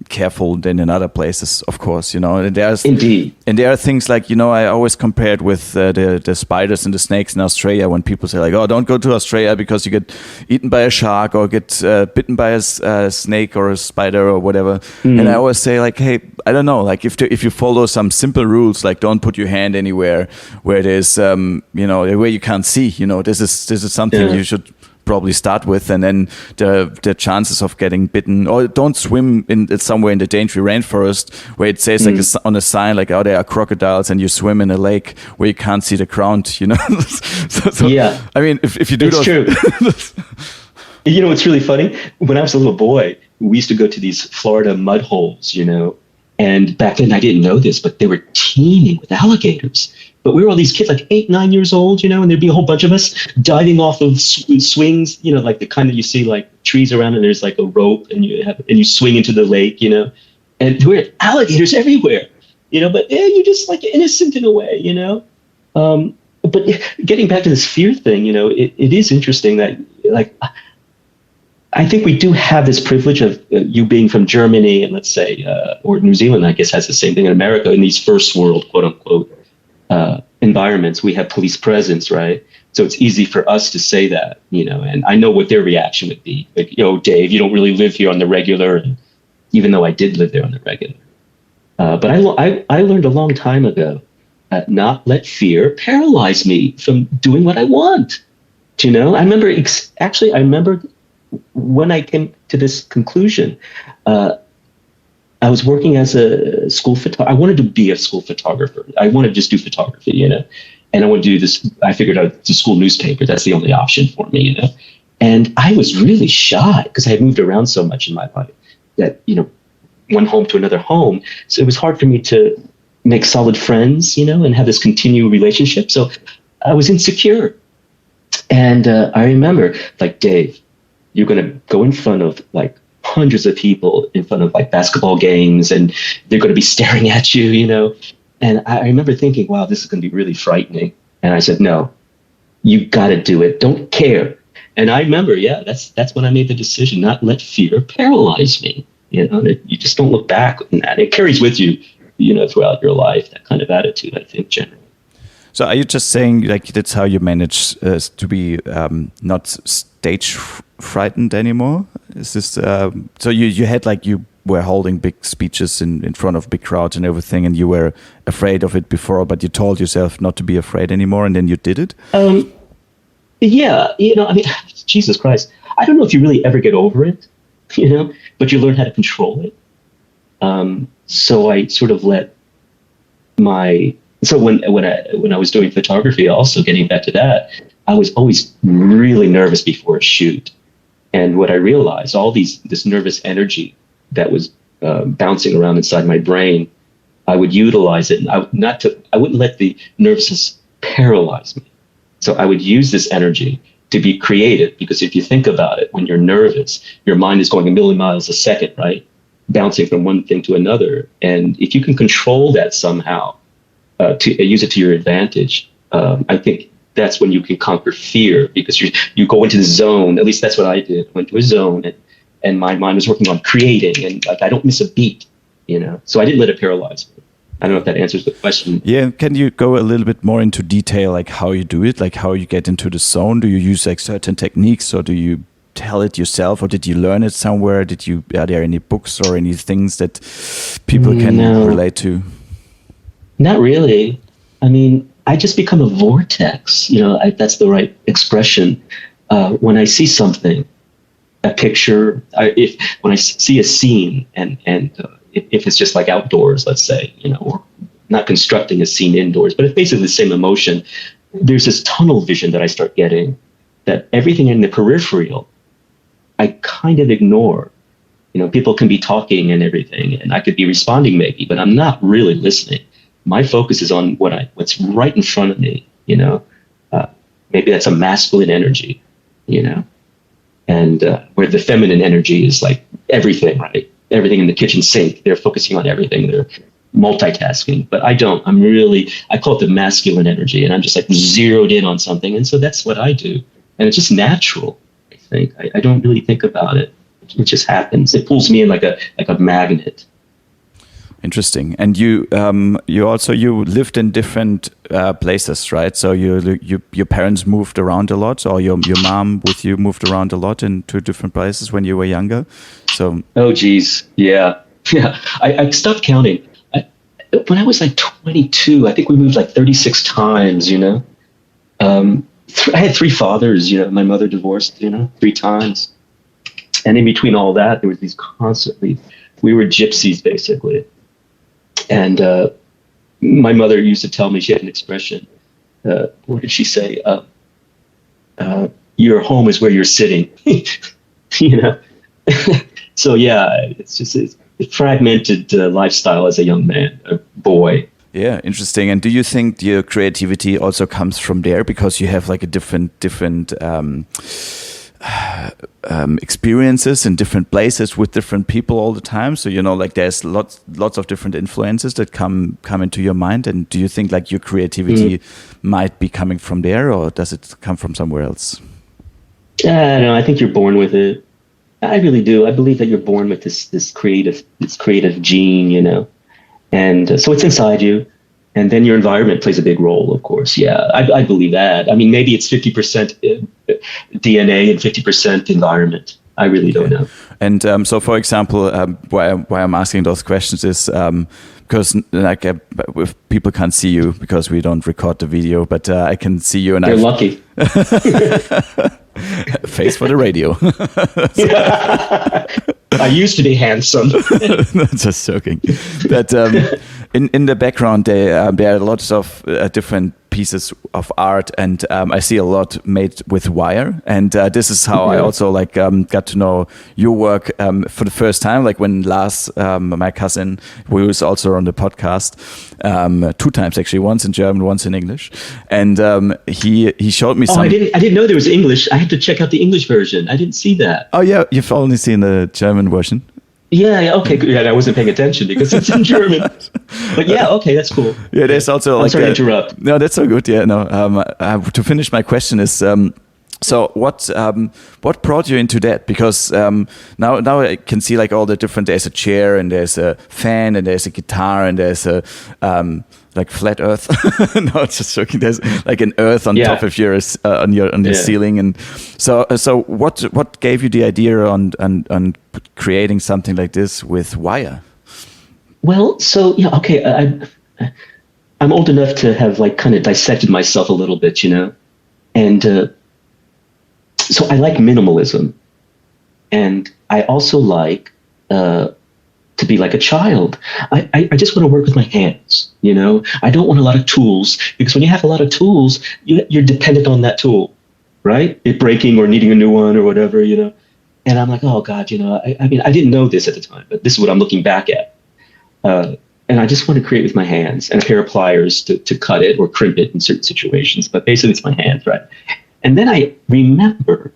careful than in other places, of course, you know. And Indeed. And there are things like, you know, I always compare it with the spiders and the snakes in Australia, when people say like, oh, don't go to Australia because you get eaten by a shark or get bitten by a snake or a spider or whatever. And I always say like, hey, I don't know, like if you follow some simple rules, like don't put your hand anywhere where there's, you know, where you can't see, you know, this is something you should probably start with, and then the chances of getting bitten, or don't swim in somewhere in the dangerous rainforest where it says like on a sign like, oh, there are crocodiles, and you swim in a lake where you can't see the ground, you know. so, yeah, I mean, if you do it's true. You know, it's really funny. When I was a little boy, we used to go to these Florida mud holes, you know, and back then I didn't know this, but they were teeming with alligators. But we were all these kids, like 8, 9 years old, you know, and there'd be a whole bunch of us diving off of swings, you know, like the kind that you see like trees around, and there's like a rope, and you swing into the lake, you know, and there were alligators everywhere, you know, but you're just like innocent in a way, you know. But getting back to this fear thing, you know, it is interesting that, like, I think we do have this privilege of you being from Germany and let's say, or New Zealand, I guess has the same thing in America, in these first world, quote unquote, environments. We have police presence, right? So it's easy for us to say that, you know, and I know what their reaction would be. Like, yo, Dave, you don't really live here on the regular, and even though I did live there on the regular. But I learned a long time ago, not let fear paralyze me from doing what I want. You know, I remember, I remember when I came to this conclusion, I was working as a school photographer. I wanted to be a school photographer. I wanted to just do photography, you know, and I wanted to do this. I figured out the school newspaper. That's the only option for me, you know. And I was really shy because I had moved around so much in my life that, you know, one home to another home. So it was hard for me to make solid friends, you know, and have this continued relationship. So I was insecure. And I remember, like, Dave, you're going to go in front of like hundreds of people in front of like basketball games, and they're going to be staring at you, you know. And I remember thinking, wow, this is going to be really frightening. And I said, no, you got to do it. Don't care. And I remember, yeah, that's when I made the decision, not let fear paralyze me. You know, that you just don't look back on that. It carries with you, you know, throughout your life, that kind of attitude, I think, generally. So are you just saying like that's how you manage to be not stage frightened anymore? Is this so you had like you were holding big speeches in front of big crowds and everything, and you were afraid of it before, but you told yourself not to be afraid anymore, and then you did it? Yeah, you know, I mean, Jesus Christ, I don't know if you really ever get over it, you know, but you learn how to control it. So I sort of let my So when I was doing photography, also getting back to that, I was always really nervous before a shoot. And what I realized, this nervous energy that was bouncing around inside my brain, I would utilize it, and I wouldn't let the nervousness paralyze me. So I would use this energy to be creative, because if you think about it, when you're nervous, your mind is going a million miles a second, right? Bouncing from one thing to another. And if you can control that somehow, to use it to your advantage, I think that's when you can conquer fear, because you go into the zone. At least that's what I did. I went to a zone, and my mind was working on creating, and like I don't miss a beat, you know. So I didn't let it paralyze me. I don't know if that answers the question. Yeah, can you go a little bit more into detail, like how you do it, like how you get into the zone? Do you use like certain techniques, or do you tell it yourself, or did you learn it somewhere? Are there any books or any things that people can relate to? Not really. I mean, I just become a vortex. You know, that's the right expression. When I see something, a picture, when I see a scene, and if it's just like outdoors, let's say, you know, or not constructing a scene indoors, but it's basically the same emotion, there's this tunnel vision that I start getting, that everything in the peripheral, I kind of ignore. You know, people can be talking and everything, and I could be responding maybe, but I'm not really listening. My focus is on what's right in front of me, you know. Maybe that's a masculine energy, you know, and where the feminine energy is like everything, right? Everything in the kitchen sink. They're focusing on everything. They're multitasking, but I don't. I call it the masculine energy, and I'm just like zeroed in on something. And so that's what I do. And it's just natural, I think. I don't really think about it. It just happens. It pulls me in like a magnet. Interesting. And you also lived in different places, right? So your parents moved around a lot, or your mom with you moved around a lot into different places when you were younger. So geez, yeah. I stopped counting. When I was like 22, I think we moved like 36 times. I had 3 fathers. My mother divorced 3 times, and in between all that, there was these constantly. We were gypsies basically. And my mother used to tell me, she had an expression. What did she say? Your home is where you're sitting. So it's just a fragmented lifestyle as a young man, a boy. Yeah, interesting. And do you think your creativity also comes from there because you have like a different experiences in different places with different people all the time? So like there's lots of different influences that come into your mind. And do you think like your creativity might be coming from there, or does it come from somewhere else? No, I think you're born with it. I really do. I believe that you're born with this creative gene, and so it's inside you. And then your environment plays a big role, of course. Yeah, I believe that. I mean, maybe it's 50% DNA and 50% environment. I really don't know. And so, for example, why I'm asking those questions is because if people can't see you because we don't record the video, but I can see you, and you're lucky. Face for the radio. I used to be handsome. No, just joking. But in the background, there are lots of different pieces of art, and I see a lot made with wire. And this is how I also got to know your work for the first time. Like when Lars, my cousin, who was also on the podcast 2 times actually, once in German, once in English, and he showed me some. I didn't know there was English. I had to check out the English version. I didn't see that. Oh yeah, you've only seen the German version. Yeah, okay, good. Yeah, I wasn't paying attention because it's in German. But yeah, okay, that's cool. Yeah, there's also I'm sorry to interrupt. No, that's so good. Yeah, no. To finish my question is, so what brought you into that? Because now I can see like all the different. There's a chair and there's a fan and there's a guitar and there's a like flat Earth. No, just joking. There's like an Earth on top of yours on your ceiling, and so what gave you the idea on creating something like this with wire? Well, so okay. I'm old enough to have like kind of dissected myself a little bit, and so I like minimalism, and I also like to be like a child. I just want to work with my hands, I don't want a lot of tools, because when you have a lot of tools, you're dependent on that tool, right? It breaking or needing a new one or whatever, And I'm like, oh God, I mean, I didn't know this at the time, but this is what I'm looking back at. And I just want to create with my hands and a pair of pliers to cut it or crimp it in certain situations. But basically it's my hands, right? And then I remember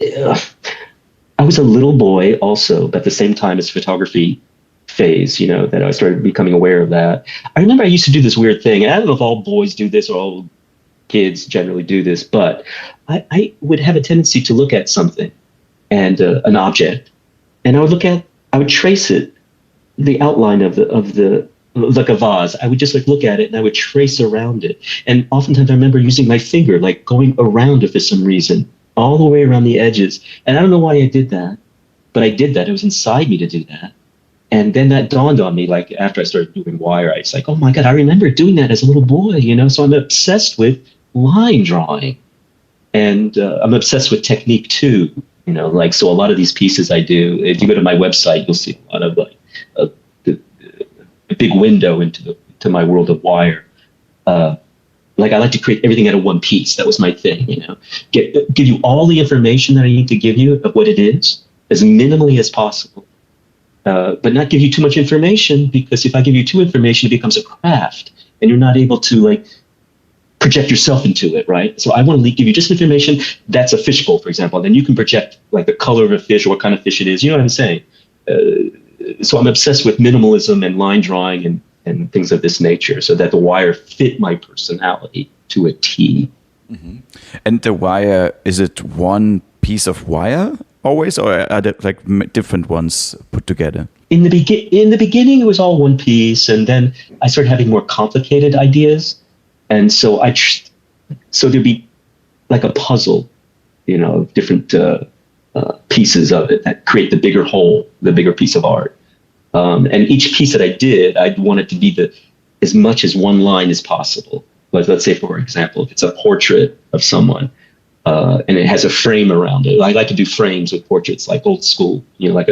I was a little boy also, but at the same time as photography phase, that I started becoming aware of that. I remember I used to do this weird thing. And I don't know if all boys do this or all kids generally do this, but I would have a tendency to look at something and an object, and I would trace it, the outline of the like a vase. I would just look at it and I would trace around it. And oftentimes I remember using my finger, going around it for some reason, all the way around the edges. And I don't know why I did that, but I did that. It was inside me to do that. And then that dawned on me, after I started doing wire, I was like, oh my God, I remember doing that as a little boy, So I'm obsessed with line drawing, and I'm obsessed with technique too, so a lot of these pieces I do, if you go to my website, you'll see a lot of a big window into my world of wire. I like to create everything out of one piece. That was my thing, give you all the information that I need to give you of what it is as minimally as possible. But not give you too much information, because if I give you too information, it becomes a craft and you're not able to project yourself into it, right? So I want to give you just information that's a fishbowl, for example, and then you can project the color of a fish or what kind of fish it is. You know what I'm saying? So I'm obsessed with minimalism and line drawing and things of this nature, so that the wire fit my personality to a T. Mm-hmm. And the wire, is it one piece of wire, always, or are there like different ones put together? In the beginning, it was all one piece, and then I started having more complicated ideas, and so so there'd be like a puzzle, different pieces of it that create the bigger whole, the bigger piece of art. And each piece that I did, I'd want it to be as much as one line as possible. But let's say, for example, if it's a portrait of someone, and it has a frame around it. I like to do frames with portraits, like old school, look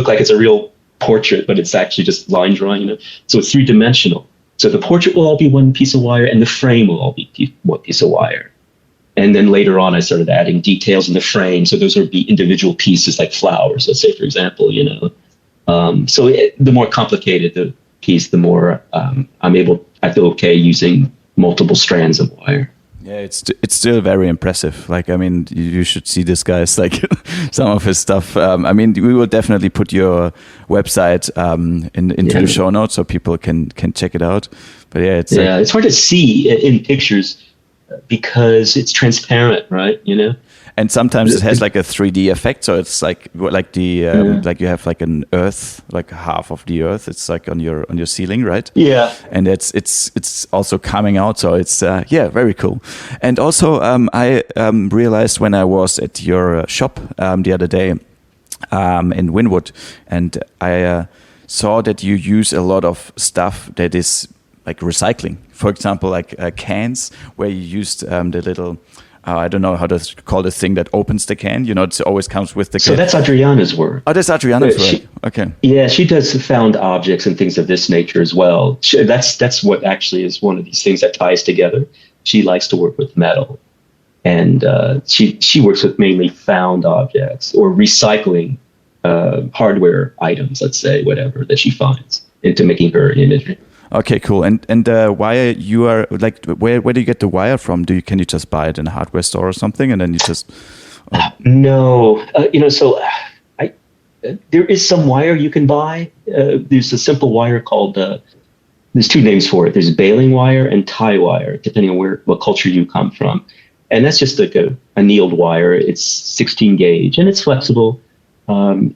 like it's a real portrait, but it's actually just line drawing, So it's 3-dimensional. So the portrait will all be one piece of wire, and the frame will all be one piece of wire. And then later on, I started adding details in the frame. So those would be individual pieces, like flowers, let's say, for example, So the more complicated the piece, the more I feel okay using multiple strands of wire. Yeah, it's still very impressive. Like, I mean, you should see this guy's, like, some of his stuff. I mean, we will definitely put your website into the show notes so people can check it out. But yeah, it's hard to see in pictures because it's transparent, right? And sometimes it has like a 3D effect, so it's like the like you have like an earth, like half of the earth. It's like on your ceiling, right? Yeah. And it's also coming out, so it's very cool. And also I realized when I was at your shop the other day in Wynwood, and I saw that you use a lot of stuff that is like recycling. For example, like cans where you used the little. I don't know how to call this thing that opens the can. It always comes with the can. So that's Adriana's work. Oh, that's Adriana's work. Okay. Yeah, she does found objects and things of this nature as well. That's what actually is one of these things that ties together. She likes to work with metal. And she works with mainly found objects or recycling hardware items, let's say, whatever, that she finds into making her imagery. Okay, cool. And the wire, you are like, where do you get the wire from? Can you just buy it in a hardware store or something, and then you just? No, so there is some wire you can buy. There's a simple wire called. There's two names for it. There's baling wire and tie wire, depending on what culture you come from, and that's just like a annealed wire. It's 16 gauge and it's flexible.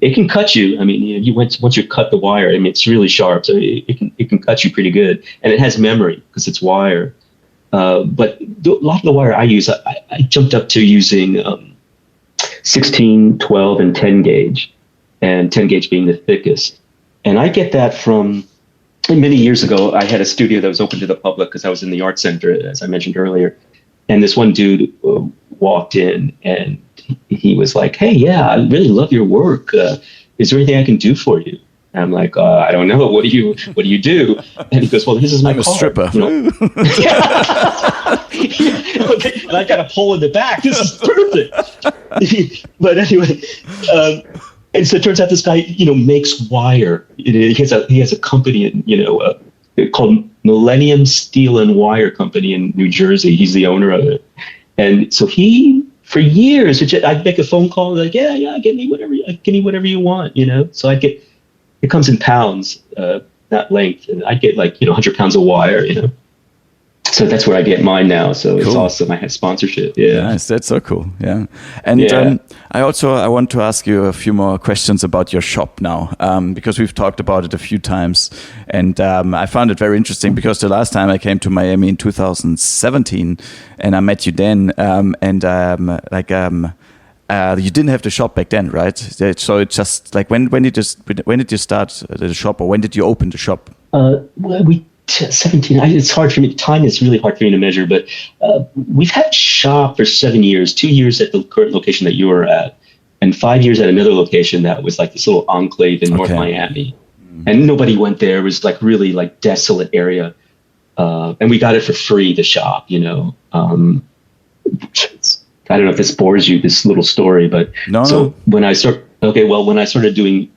It can cut you. I mean, once you cut the wire, I mean, it's really sharp, so it can cut you pretty good. And it has memory because it's wire. But a lot of the wire I use, I jumped up to using 16, 12, and 10 gauge, and 10 gauge being the thickest. And I get that from many years ago. I had a studio that was open to the public because I was in the art center, as I mentioned earlier. And this one dude walked in and he was like, "Hey, yeah, I really love your work. Is there anything I can do for you?" And I'm like, "I don't know. What do you do?" And he goes, "Well, this is my I'm car. a stripper." And I got a pole in the back. This is perfect. But anyway, and so it turns out this guy, makes wire. He has a company, called Millennium Steel and Wire Company in New Jersey. He's the owner of it. And so for years, I'd make a phone call like, yeah, give me whatever you want, So it comes in pounds, that length, and I get 100 pounds of wire, So that's where I get mine now. So It's awesome. I have sponsorship. Yeah. Nice. That's so cool. Yeah. And I want to ask you a few more questions about your shop now, because we've talked about it a few times. And I found it very interesting because the last time I came to Miami in 2017 and I met you then, you didn't have the shop back then, right? So it's just like, when did you start the shop, or when did you open the shop? 17. It's hard for me. Time is really hard for me to measure, but we've had shop for 7 years, 2 years at the current location that you were at, and 5 years at another location that was like this little enclave in North Miami. And nobody went there. It was like really like desolate area. And we got it for free, the shop, I don't know if this bores you, this little story, but when I started doing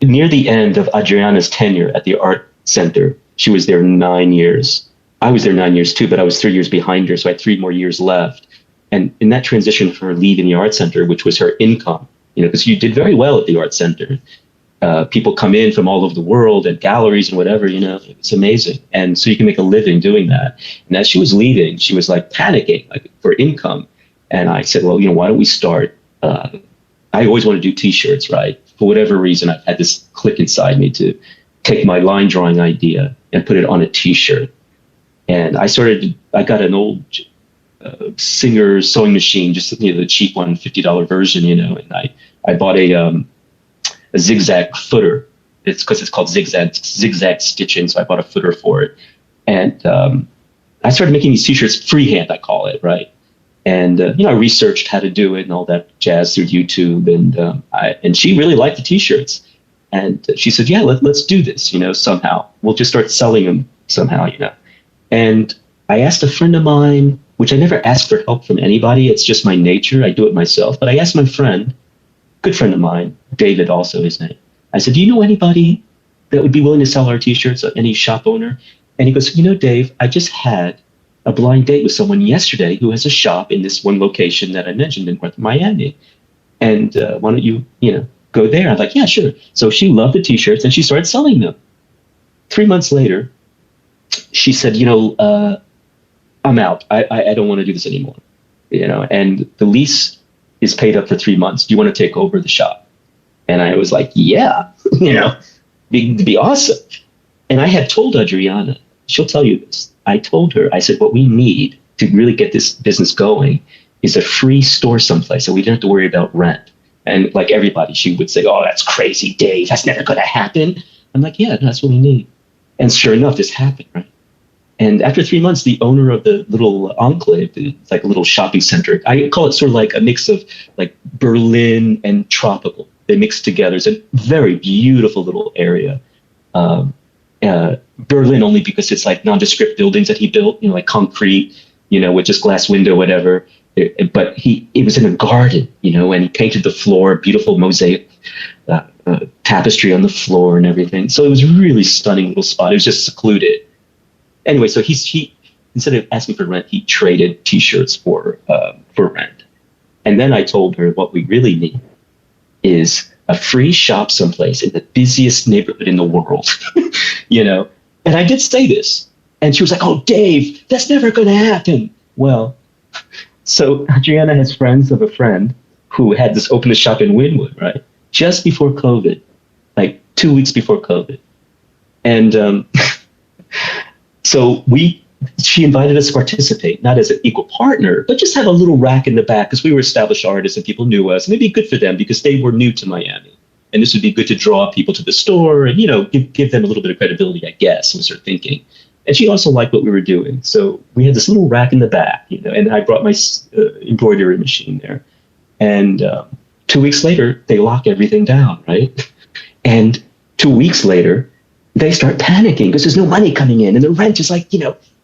near the end of Adriana's tenure at the art center, she was there 9 years. I was there 9 years too, but I was 3 years behind her, so I had 3 more years left. And in that transition for her leaving the art center, which was her income, because you did very well at the art center. People come in from all over the world at galleries and whatever, it's amazing. And so you can make a living doing that. And as she was leaving, she was like panicking, like for income. And I said, well, why don't we start? I always want to do T-shirts, right? For whatever reason, I've had this click inside me to take my line drawing idea and put it on a T-shirt. And I got an old Singer sewing machine, just the cheap one, $50 version, and I bought a zigzag footer. It's because it's called zigzag stitching, so I bought a footer for it. And I started making these T-shirts freehand, I call it, right? And I researched how to do it and all that jazz through YouTube, and she really liked the T-shirts, and she said, "Yeah, let's do this, somehow. We'll just start selling them somehow, And I asked a friend of mine, which I never asked for help from anybody. It's just my nature. I do it myself. But I asked my friend, good friend of mine, David, also his name. I said, "Do you know anybody that would be willing to sell our T-shirts? Any shop owner?" And he goes, "Dave, I just had a blind date with someone yesterday who has a shop in this one location that I mentioned in North Miami. And why don't you, go there?" I'm like, "Yeah, sure." So she loved the T-shirts and she started selling them. 3 months later, she said, "I'm out. I don't want to do this anymore. And the lease is paid up for 3 months. Do you want to take over the shop?" And I was like, "Yeah, it'd be awesome." And I had told Adriana, she'll tell you this. I told her, I said, what we need to really get this business going is a free store someplace so we don't have to worry about rent. And like everybody, she would say, "Oh, that's crazy, Dave. That's never going to happen." I'm like, "Yeah, that's what we need." And sure enough, this happened, right? And after 3 months, the owner of the little enclave, it's like a little shopping center, I call it sort of like a mix of like Berlin and tropical. They mix together. It's a very beautiful little area. Berlin only because it's like nondescript buildings that he built, like concrete, with just glass window, whatever. But it was in a garden, and he painted the floor, beautiful mosaic tapestry on the floor and everything. So it was a really stunning little spot. It was just secluded. Anyway, so he instead of asking for rent, he traded T-shirts for rent. And then I told her what we really need is a free shop someplace in the busiest neighborhood in the world, And I did say this, and she was like, "Oh, Dave, that's never going to happen." Well, so Adriana has friends of a friend who had this open a shop in Wynwood, right? Just before COVID, like 2 weeks before COVID. And so she invited us to participate, not as an equal partner, but just have a little rack in the back because we were established artists and people knew us. And it'd be good for them because they were new to Miami. And this would be good to draw people to the store and, give them a little bit of credibility, I guess, was her thinking. And she also liked what we were doing. So we had this little rack in the back, and I brought my embroidery machine there. And 2 weeks later, they lock everything down, right? And 2 weeks later, they start panicking because there's no money coming in and the rent is like,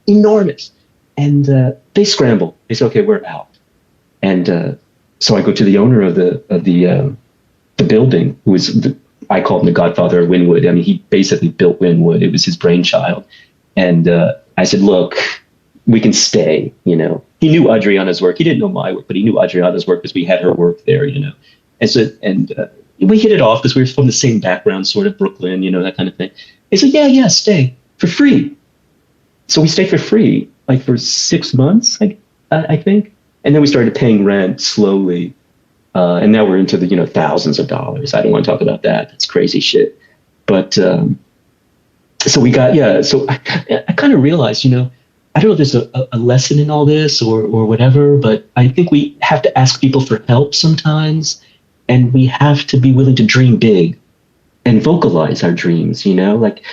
enormous. And they scramble. They say, "Okay, we're out." And so I go to the owner of the building, who is, I call him the godfather of Wynwood. I mean, he basically built Wynwood. It was his brainchild. And I said, "Look, we can stay, He knew Adriana's work. He didn't know my work, but he knew Adriana's work because we had her work there, And so, we hit it off because we were from the same background, sort of Brooklyn, that kind of thing. He said, yeah, stay for free. So we stayed for free, like for 6 months, I think. And then we started paying rent slowly. And now we're into the, thousands of dollars. I don't want to talk about that. That's crazy shit. But so we got, so I kind of realized, I don't know if there's a lesson in all this or whatever, but I think we have to ask people for help sometimes. And we have to be willing to dream big and vocalize our dreams, Like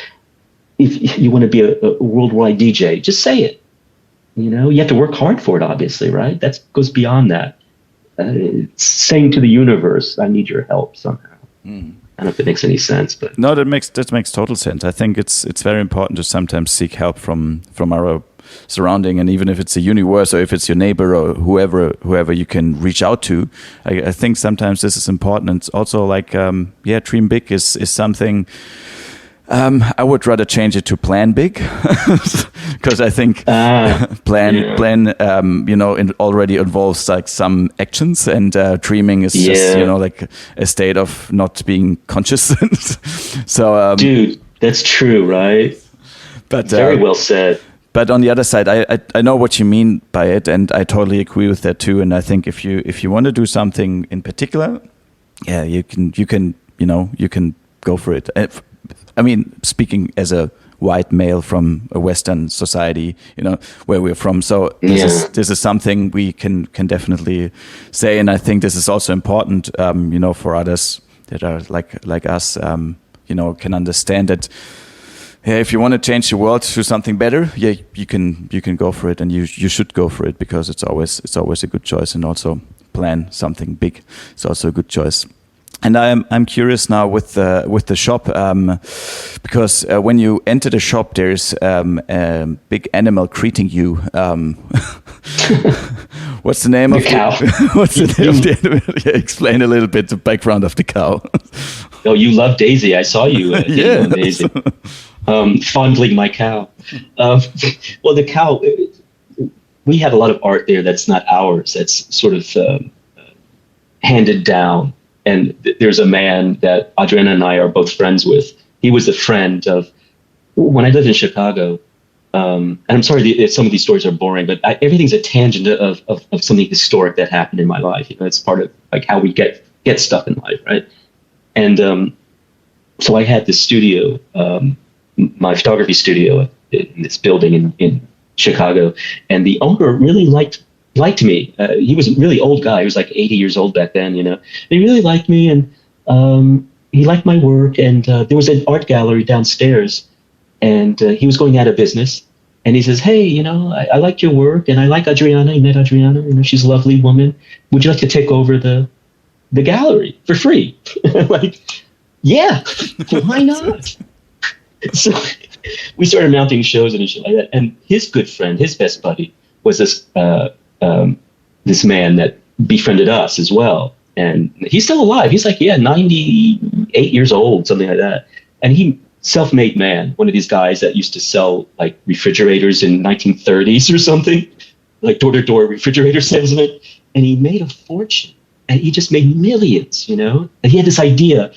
if you want to be a worldwide DJ, just say it. You have to work hard for it, obviously, right? That goes beyond that. It's saying to the universe, "I need your help somehow." I don't know if it makes any sense, but no, that makes total sense. I think it's very important to sometimes seek help from our surrounding, and even if it's a universe or if it's your neighbor or whoever you can reach out to. I think sometimes this is important. It's also like dream big is something. I would rather change it to plan big because I think plan it already involves like some actions, and dreaming is just like a state of not being conscious. So dude, that's true, right? But very well said. But on the other side, I know what you mean by it, and I totally agree with that too. And I think if you want to do something in particular, yeah, you can go for it. I mean, speaking as a white male from a Western society, where we're from. So this is something we can definitely say, and I think this is also important, for others that are like us, can understand that. Yeah, if you want to change the world to something better, yeah, you can go for it, and you should go for it, because it's always a good choice, and also plan something big. It's also a good choice. And I'm curious now with the shop, because when you enter the shop, there's a big animal greeting you. What's the name of the cow? What's the name of the animal? Yeah, explain a little bit the background of the cow. Oh, you love Daisy. I saw you. Daisy. Fondling my cow. Well, the cow. We have a lot of art there that's not ours. That's sort of handed down. And there's a man that Adriana and I are both friends with. He was a friend of when I lived in Chicago. And I'm sorry if some of these stories are boring, but everything's a tangent of something historic that happened in my life. It's part of like how we get stuff in life, right? And so I had this studio, my photography studio in this building in Chicago, and the owner really liked me. He was a really old guy. He was like 80 years old back then, He really liked me, and he liked my work. And there was an art gallery downstairs, and he was going out of business. And he says, "Hey, I like your work, and I like Adriana. You met Adriana. She's a lovely woman. Would you like to take over the gallery for free?" Like, yeah, why not? So we started mounting shows and shit like that. And his good friend, his best buddy, was this man that befriended us as well. And he's still alive. He's like, 98 years old, something like that. And he self-made man, one of these guys that used to sell like refrigerators in 1930s or something, like door-to-door refrigerator salesman. And he made a fortune, and he just made millions, And he had this idea.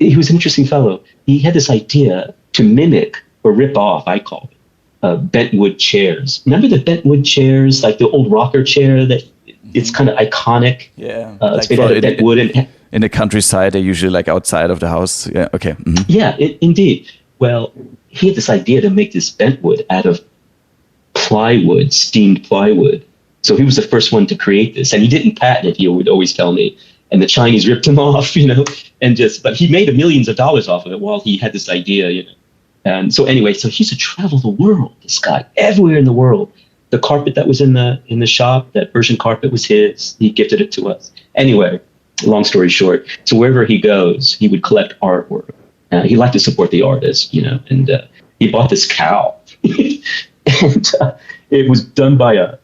He was an interesting fellow. He had this idea to mimic or rip off, I call it, bentwood chairs. Remember the bentwood chairs, like the old rocker chair that it's kind of iconic? Yeah. It's made out of bentwood. In the countryside, they're usually like outside of the house. Yeah, okay. Mm-hmm. Yeah, indeed. Well, he had this idea to make this bentwood out of plywood, steamed plywood. So he was the first one to create this, and he didn't patent it, he would always tell me. And the Chinese ripped him off, but he made millions of dollars off of it while he had this idea, And so anyway, so he used to travel the world, this guy, everywhere in the world. The carpet that was in the shop, that Persian carpet was his. He gifted it to us. Anyway, long story short, so wherever he goes, he would collect artwork. He liked to support the artist, and he bought this cow. And it was done by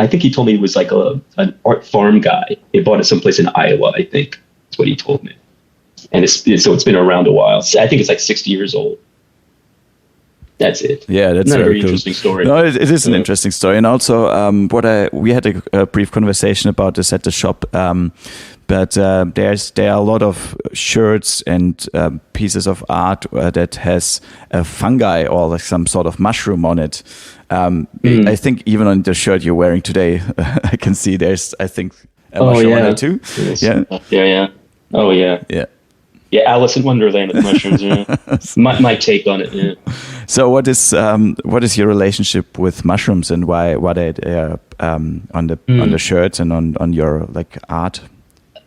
I think he told me it was like an art farm guy. He bought it someplace in Iowa, I think. That's what he told me. And so it's been around a while. I think it's like 60 years old. That's it. Yeah, that's not a very cool. Interesting story. No, it is an interesting story. And also, we had a brief conversation about this at the shop. But there are a lot of shirts and pieces of art that has a fungi or like some sort of mushroom on it. I think even on the shirt you're wearing today, I can see there's, I think, a mushroom on it too. Yes. Yeah. Oh, yeah. Yeah. Yeah, Alice in Wonderland with mushrooms. Yeah. my take on it. Yeah. So, what is your relationship with mushrooms, and why they on the shirts and on your like art?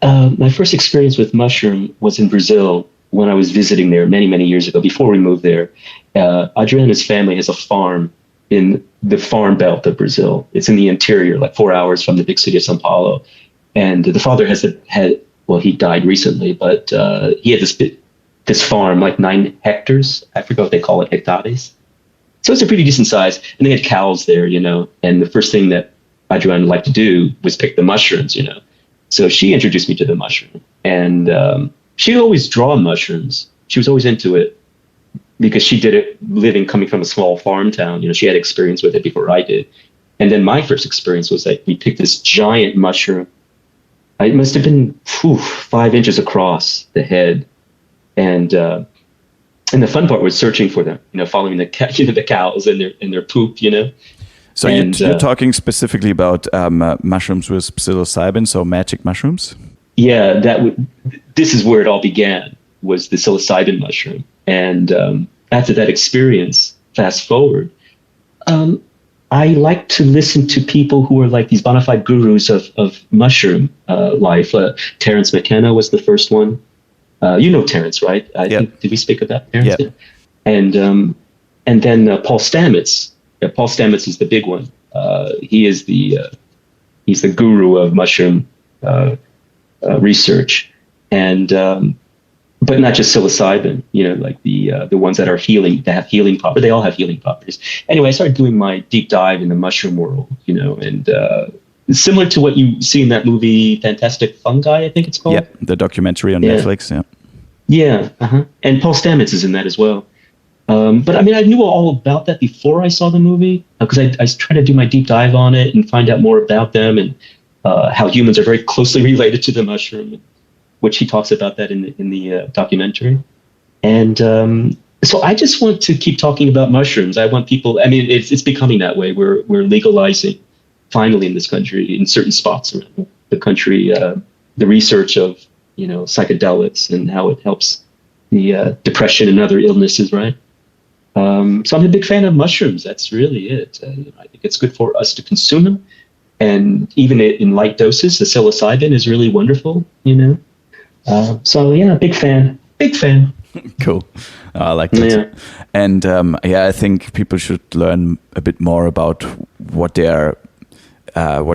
My first experience with mushroom was in Brazil when I was visiting there many years ago. Before we moved there, Adriana's family has a farm in the farm belt of Brazil. It's in the interior, like 4 hours from the big city of São Paulo. And the father he died recently, but he had this farm, like 9 hectares. I forgot what they call it, hectares. So it's a pretty decent size. And they had cows there, and the first thing that Adriana liked to do was pick the mushrooms, So she introduced me to the mushroom. And she'd always draw mushrooms. She was always into it because she did it coming from a small farm town. She had experience with it before I did. And then my first experience was that we picked this giant mushroom. It must have been 5 inches across the head. And and the fun part was searching for them, following the the cows and their poop, So you're talking specifically about mushrooms with psilocybin, so magic mushrooms? Yeah, this is where it all began, was the psilocybin mushroom. And after that experience, fast forward, I like to listen to people who are like these bona fide gurus of mushroom life. Terence McKenna was the first one. Terence, right? I think, did we speak about Terence? Yeah. And then Paul Stamets. Yeah, Paul Stamets is the big one. He's the guru of mushroom research, and but not just psilocybin. Like the ones that are healing, that have healing properties. They all have healing properties. Anyway, I started doing my deep dive in the mushroom world. And similar to what you see in that movie, Fantastic Fungi, I think it's called. Yeah, the documentary on Netflix. Yeah. Yeah, and Paul Stamets is in that as well. But I mean, I knew all about that before I saw the movie, because I tried to do my deep dive on it and find out more about them and how humans are very closely related to the mushroom, which he talks about that in the documentary. And so I just want to keep talking about mushrooms. I want people. I mean, it's becoming that way. We're legalizing finally in this country, in certain spots around the country, the research of psychedelics and how it helps the depression and other illnesses, right? So I'm a big fan of mushrooms. That's really it. I think it's good for us to consume them. And even in light doses, the psilocybin is really wonderful, So yeah, big fan. Cool. I like that. Yeah. And I think people should learn a bit more about what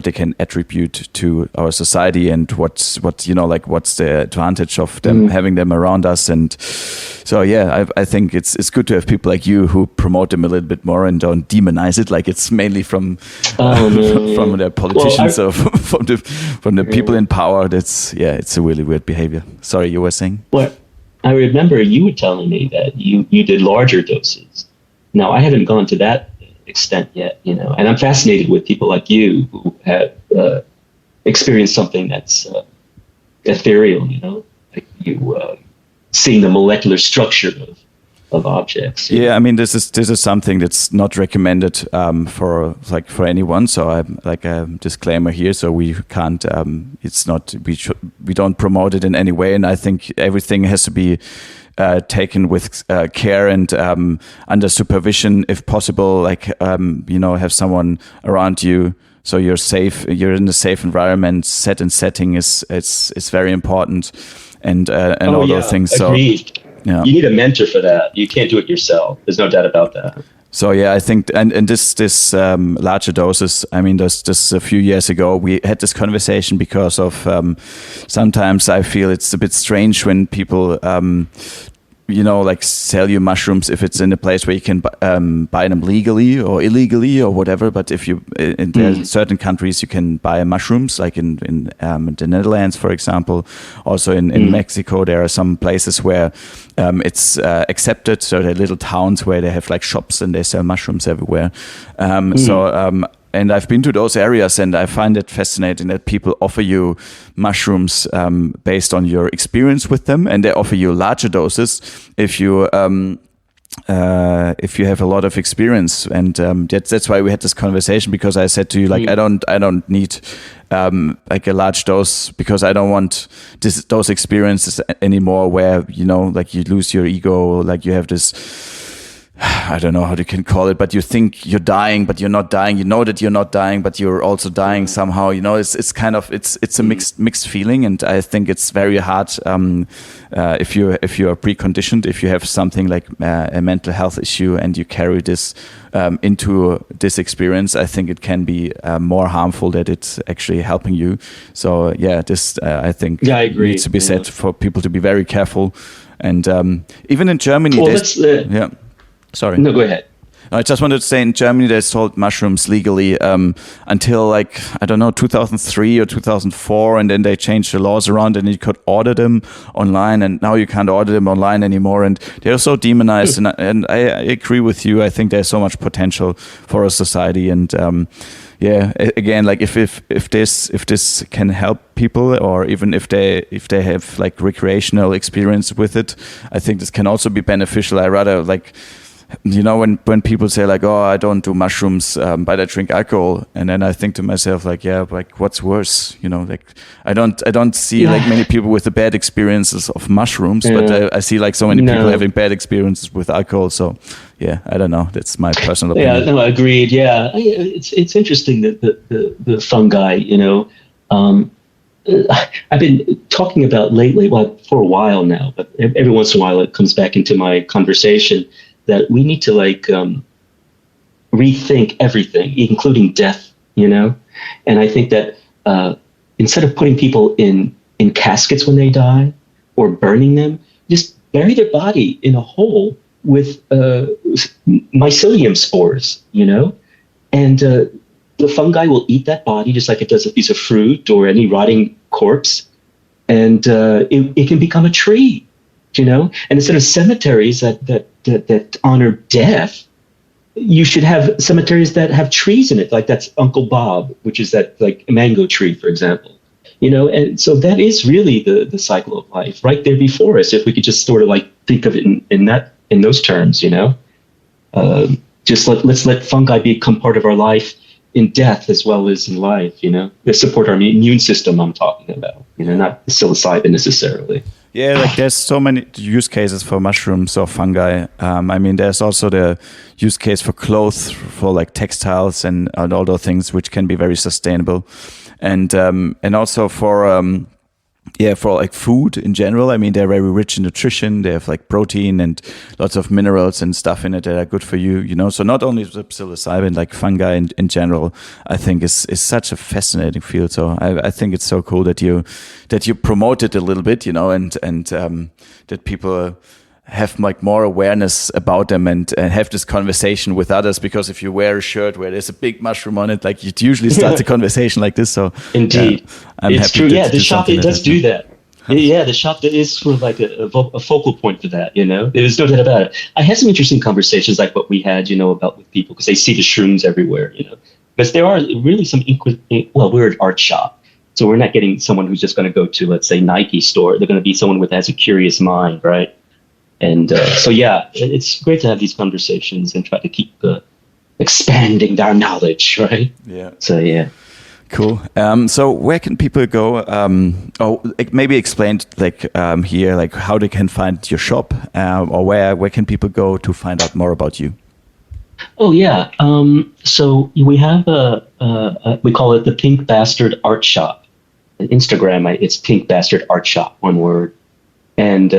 they can attribute to our society and what's the advantage of them having them around us. And so I think it's good to have people like you who promote them a little bit more and don't demonize it like it's mainly from the politicians or from the people in power. It's a really weird behavior. Sorry, you were saying? Well, I remember you were telling me that you did larger doses. Now I haven't gone to that extent yet, and I'm fascinated with people like you who have experienced something that's ethereal, like you seeing the molecular structure of objects. Yeah, I mean, this is something that's not recommended for anyone. So I'm like a disclaimer here. So we can't. It's not. We don't promote it in any way. And I think everything has to be taken with care and under supervision, if possible. Like have someone around you, so you're safe. You're in a safe environment. Setting is very important, and all those things. Agreed. So yeah. You need a mentor for that. You can't do it yourself. There's no doubt about that. So I think and this larger doses. I mean, just a few years ago we had this conversation because of sometimes I feel it's a bit strange when people sell you mushrooms if it's in a place where you can buy them legally or illegally or whatever. But if you in certain countries you can buy mushrooms, like in the Netherlands, for example. Also in Mexico, there are some places where it's accepted. So there are little towns where they have like shops and they sell mushrooms everywhere. And I've been to those areas, and I find it fascinating that people offer you mushrooms based on your experience with them, and they offer you larger doses if you have a lot of experience. And that's why we had this conversation, because I said to you, like, I don't need like a large dose, because I don't want those experiences anymore where like you lose your ego, like you have this. I don't know how you can call it, but you think you're dying, but you're not dying. You know that you're not dying, but you're also dying somehow. It's kind of it's a mixed feeling, and I think it's very hard if you are preconditioned, if you have something like a mental health issue and you carry this into this experience. I think it can be more harmful than it's actually helping you. So this I think I agree. Needs to be said for people to be very careful, and even in Germany, Sorry. No, go ahead. I just wanted to say, in Germany, they sold mushrooms legally until 2003 or 2004, and then they changed the laws around, and you could order them online, and now you can't order them online anymore, and they're so demonized. And I agree with you. I think there's so much potential for a society, and yeah, again, like if this can help people, or even if they have like recreational experience with it, I think this can also be beneficial. I rather like, you know, when people say like, oh, I don't do mushrooms, but I drink alcohol, and then I think to myself like, yeah, like what's worse? You know, like I don't see like many people with the bad experiences of mushrooms, but I see like so many people having bad experiences with alcohol. So yeah, I don't know. That's my personal opinion. Yeah, no, agreed. Yeah, it's interesting that the fungi, you know, I've been talking about lately, well, for a while now, but every once in a while it comes back into my conversation, that we need to like rethink everything, including death, you know? And I think that instead of putting people in caskets when they die or burning them, just bury their body in a hole with mycelium spores, you know? And the fungi will eat that body just like it does a piece of fruit or any rotting corpse. And it can become a tree, you know? And instead of cemeteries that honor death, you should have cemeteries that have trees in it, like that's Uncle Bob, which is that like mango tree, for example. You know, and so that is really the cycle of life right there before us. If we could just sort of like think of it in those terms, you know, just let's let fungi become part of our life in death as well as in life. You know, they support our immune system. I'm talking about, you know, not psilocybin necessarily. Yeah, like there's so many use cases for mushrooms or fungi. I mean, there's also the use case for clothes, for like textiles and all those things, which can be very sustainable, and also for like food in general. I mean, they're very rich in nutrition. They have like protein and lots of minerals and stuff in it that are good for you, you know. So not only the psilocybin, like fungi in general, I think is such a fascinating field. So I think it's so cool that you promote it a little bit, you know, and that people have like more awareness about them and have this conversation with others, because if you wear a shirt where there's a big mushroom on it, like it usually starts a conversation like this. So indeed, it's true. Yeah, the shop, it does do that. Yeah, the shop is sort of like a focal point for that, you know. There's no doubt about it. I had some interesting conversations like what we had, you know, about with people, because they see the shrooms everywhere, you know. Because there are really some, we're an art shop. So we're not getting someone who's just going to go to, let's say, Nike store. They're going to be someone who has a curious mind, right? And so, yeah, it's great to have these conversations and try to keep expanding our knowledge, right? Yeah. So, yeah. Cool. So where can people go? Maybe explain here, like how they can find your shop, or where can people go to find out more about you? Oh, yeah. So we have we call it the Pink Bastard Art Shop. Instagram, it's Pink Bastard Art Shop, one word. And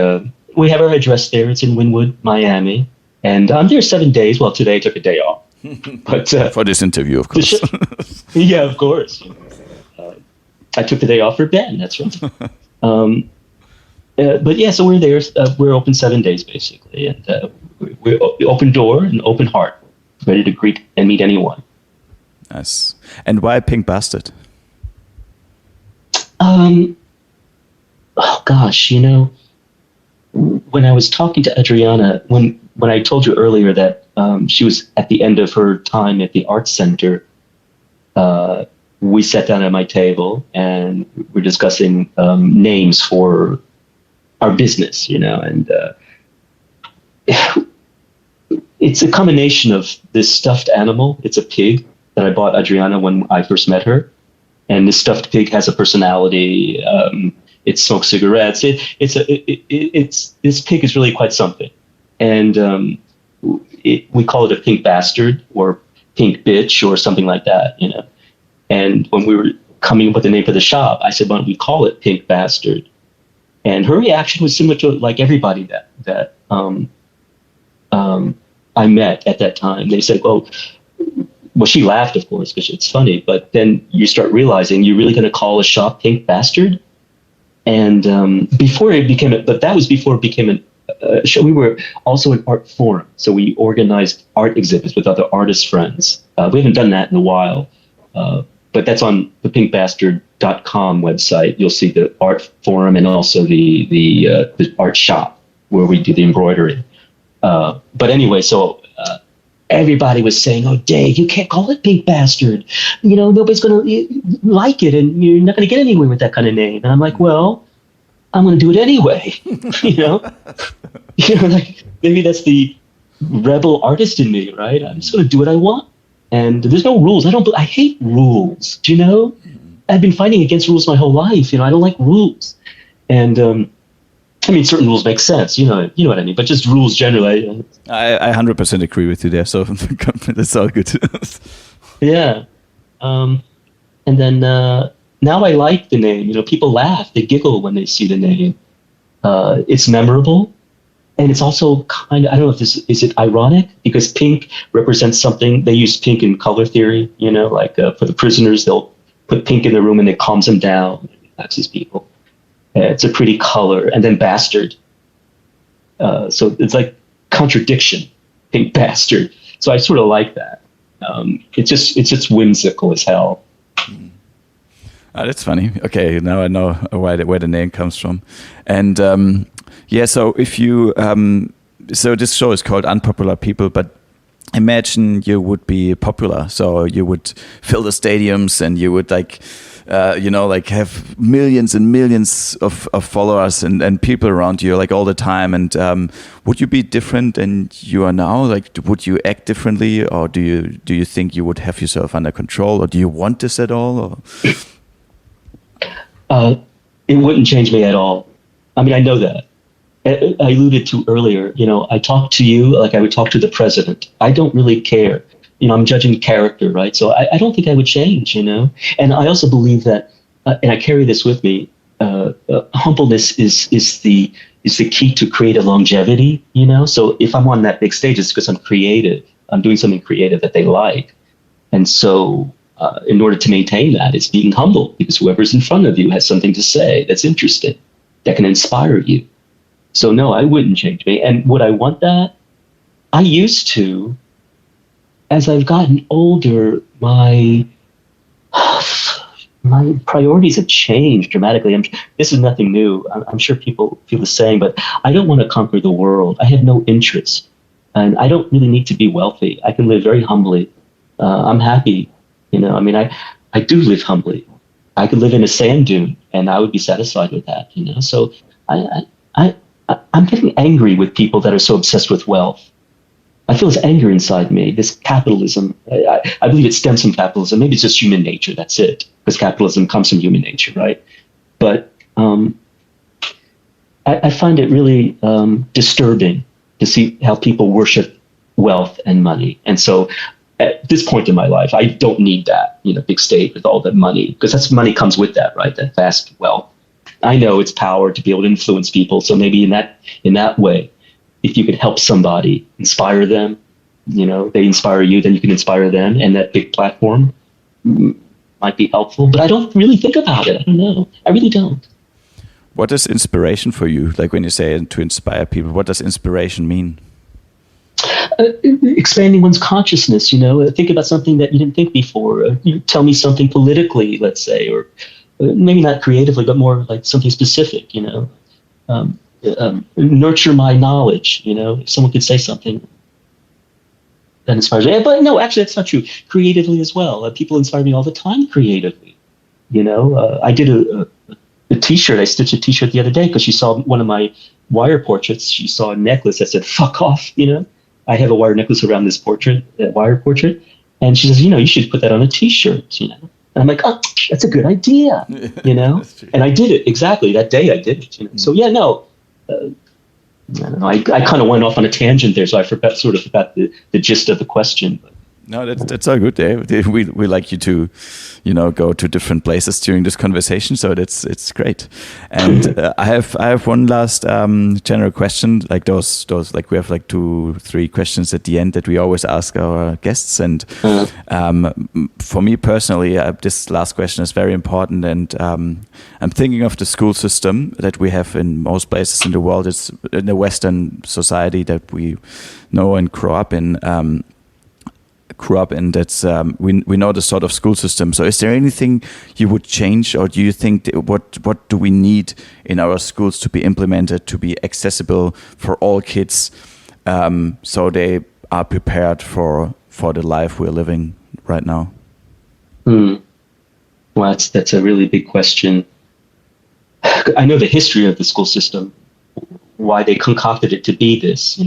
we have our address there. It's in Wynwood, Miami. And I'm there 7 days. Well, today I took a day off. But for this interview, of course. Yeah, of course. I took the day off for Ben. That's right. But yeah, so we're there. We're open 7 days, basically. And we're open door and open heart, ready to greet and meet anyone. Nice. And why Pink Bastard? Oh, gosh, you know, when I was talking to Adriana, when I told you earlier that she was at the end of her time at the Arts Center, we sat down at my table and we're discussing names for our business, you know, and it's a combination of this stuffed animal. It's a pig that I bought Adriana when I first met her. And this stuffed pig has a personality. It smokes cigarettes. This pig is really quite something. And we call it a pink bastard or pink bitch or something like that, you know. And when we were coming up with the name for the shop, I said, why don't we call it Pink Bastard? And her reaction was similar to like everybody that I met at that time. They said, well, she laughed, of course, because it's funny. But then you start realizing you're really going to call a shop Pink Bastard. And that was before it became a show. We were also an art forum. So we organized art exhibits with other artist friends. We haven't done that in a while. But that's on the pinkbastard.com website. You'll see the art forum and also the art shop where we do the embroidery. But anyway, so everybody was saying, "Oh, Dave, you can't call it Pink Bastard. Nobody's going to like it, and you're not going to get anywhere with that kind of name." And I'm like, "Well, I'm going to do it anyway." Like maybe that's the rebel artist in me, right? I'm just going to do what I want, and there's no rules. I hate rules. Do you know? I've been fighting against rules my whole life. I don't like rules, and certain rules make sense. You know what I mean. But just rules generally. I 100% agree with you there. So that's all good. Yeah, and then now I like the name. People laugh, they giggle when they see the name. It's memorable, and it's also kind of, I don't know if is it ironic, because pink represents something. They use pink in color theory. Like for the prisoners, they'll put pink in the room and it calms them down, it relaxes people. It's a pretty color. And then bastard. So it's like contradiction, Pink Bastard. So I sort of like that. It's just whimsical as hell. Oh, that's funny. Okay, now I know where the name comes from. And so if you so this show is called Unpopular People, but imagine you would be popular, so you would fill the stadiums and you would have millions and millions of followers and people around you all the time. And would you be different than you are now? Would you act differently, or do you think you would have yourself under control, or do you want this at all? Or? It wouldn't change me at all. I know that. I alluded to earlier, I talk to you like I would talk to the president. I don't really care. I'm judging character, right? So I don't think I would change, And I also believe that, and I carry this with me, humbleness is the key to create a longevity, So if I'm on that big stage, it's because I'm creative. I'm doing something creative that they like. And so in order to maintain that, it's being humble, because whoever's in front of you has something to say that's interesting, that can inspire you. So no, I wouldn't change me. And would I want that? I used to. As I've gotten older, my priorities have changed dramatically. This is nothing new. I'm sure people feel the same, but I don't want to conquer the world. I have no interest, and I don't really need to be wealthy. I can live very humbly. I'm happy. I do live humbly. I could live in a sand dune, and I would be satisfied with that. So I'm getting angry with people that are so obsessed with wealth. I feel this anger inside me, this capitalism. I believe it stems from capitalism. Maybe it's just human nature. That's it. Because capitalism comes from human nature, right? But I find it really disturbing to see how people worship wealth and money. And so at this point in my life, I don't need that, big state with all that money, because that's money comes with that, right? That vast wealth. I know it's power to be able to influence people. So maybe in that way, if you could help somebody, inspire them, they inspire you, then you can inspire them, and that big platform might be helpful. But I don't really think about it. I don't know. I really don't. What is inspiration for you? Like when you say to inspire people, what does inspiration mean? Expanding one's consciousness, think about something that you didn't think before. You tell me something politically, let's say, or maybe not creatively, but more like something specific, nurture my knowledge, if someone could say something that inspires me. But no, actually, that's not true. Creatively as well. People inspire me all the time creatively. I did a T-shirt. I stitched a T-shirt the other day because she saw one of my wire portraits. She saw a necklace that said, "Fuck off," I have a wire necklace around this wire portrait. And she says, you should put that on a T-shirt, And I'm like, oh, that's a good idea, And I did it. Exactly. That day I did it, So yeah, no. I don't know. I kind of went off on a tangent there, so I forgot the gist of the question. But. No, that's all good. We like you to, go to different places during this conversation. So it's great. And I have one last general question. Like those like we have like 2-3 questions at the end that we always ask our guests. And for me personally, this last question is very important. And I'm thinking of the school system that we have in most places in the world. It's in the Western society that we know and grew up in. That's we know the sort of school system. So is there anything you would change, or do you think what do we need in our schools to be implemented to be accessible for all kids, so they are prepared for the life we're living right now? Well, that's a really big question. I know the history of the school system, why they concocted it to be this,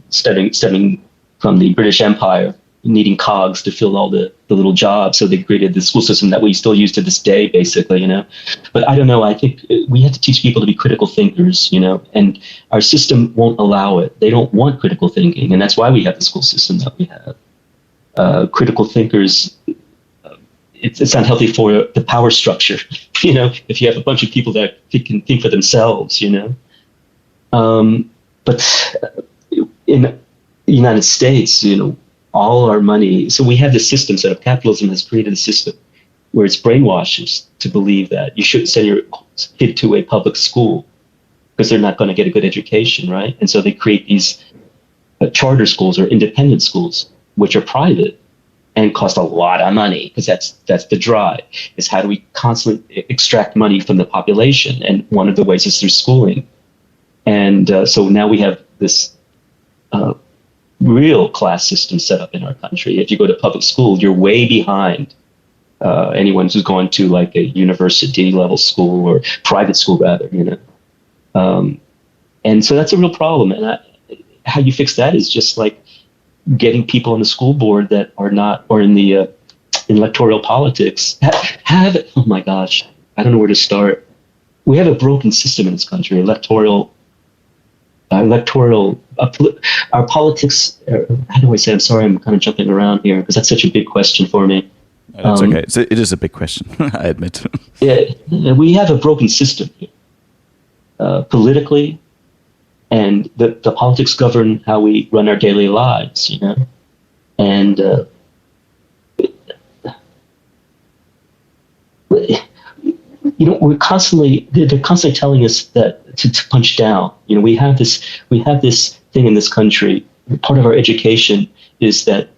stemming from the British Empire, needing cogs to fill all the little jobs. So they created the school system that we still use to this day, basically, But I don't know. I think we have to teach people to be critical thinkers, and our system won't allow it. They don't want critical thinking. And that's why we have the school system that we have. Critical thinkers, it's unhealthy for the power structure, if you have a bunch of people that can think for themselves, But in the United States, all our money. So we have this system set up. Capitalism has created a system where it's brainwashes to believe that you shouldn't send your kid to a public school because they're not going to get a good education, right? And so they create these charter schools or independent schools, which are private and cost a lot of money, because that's the drive. Is how do we constantly extract money from the population? And one of the ways is through schooling. And so now we have this real class system set up in our country. If you go to public school, you're way behind anyone who's going to like a university level school or private school rather, and so that's a real problem. And how you fix that is just like getting people on the school board that are not, or in the electoral politics, oh my gosh, I don't know where to start. We have a broken system in this country, our politics, how do I say, I'm sorry, I'm kind of jumping around here because that's such a big question for me. That's okay. So it is a big question, I admit. Yeah, we have a broken system here, politically, and the politics govern how we run our daily lives, and they're constantly telling us that to punch down. We have this thing in this country. Part of our education is that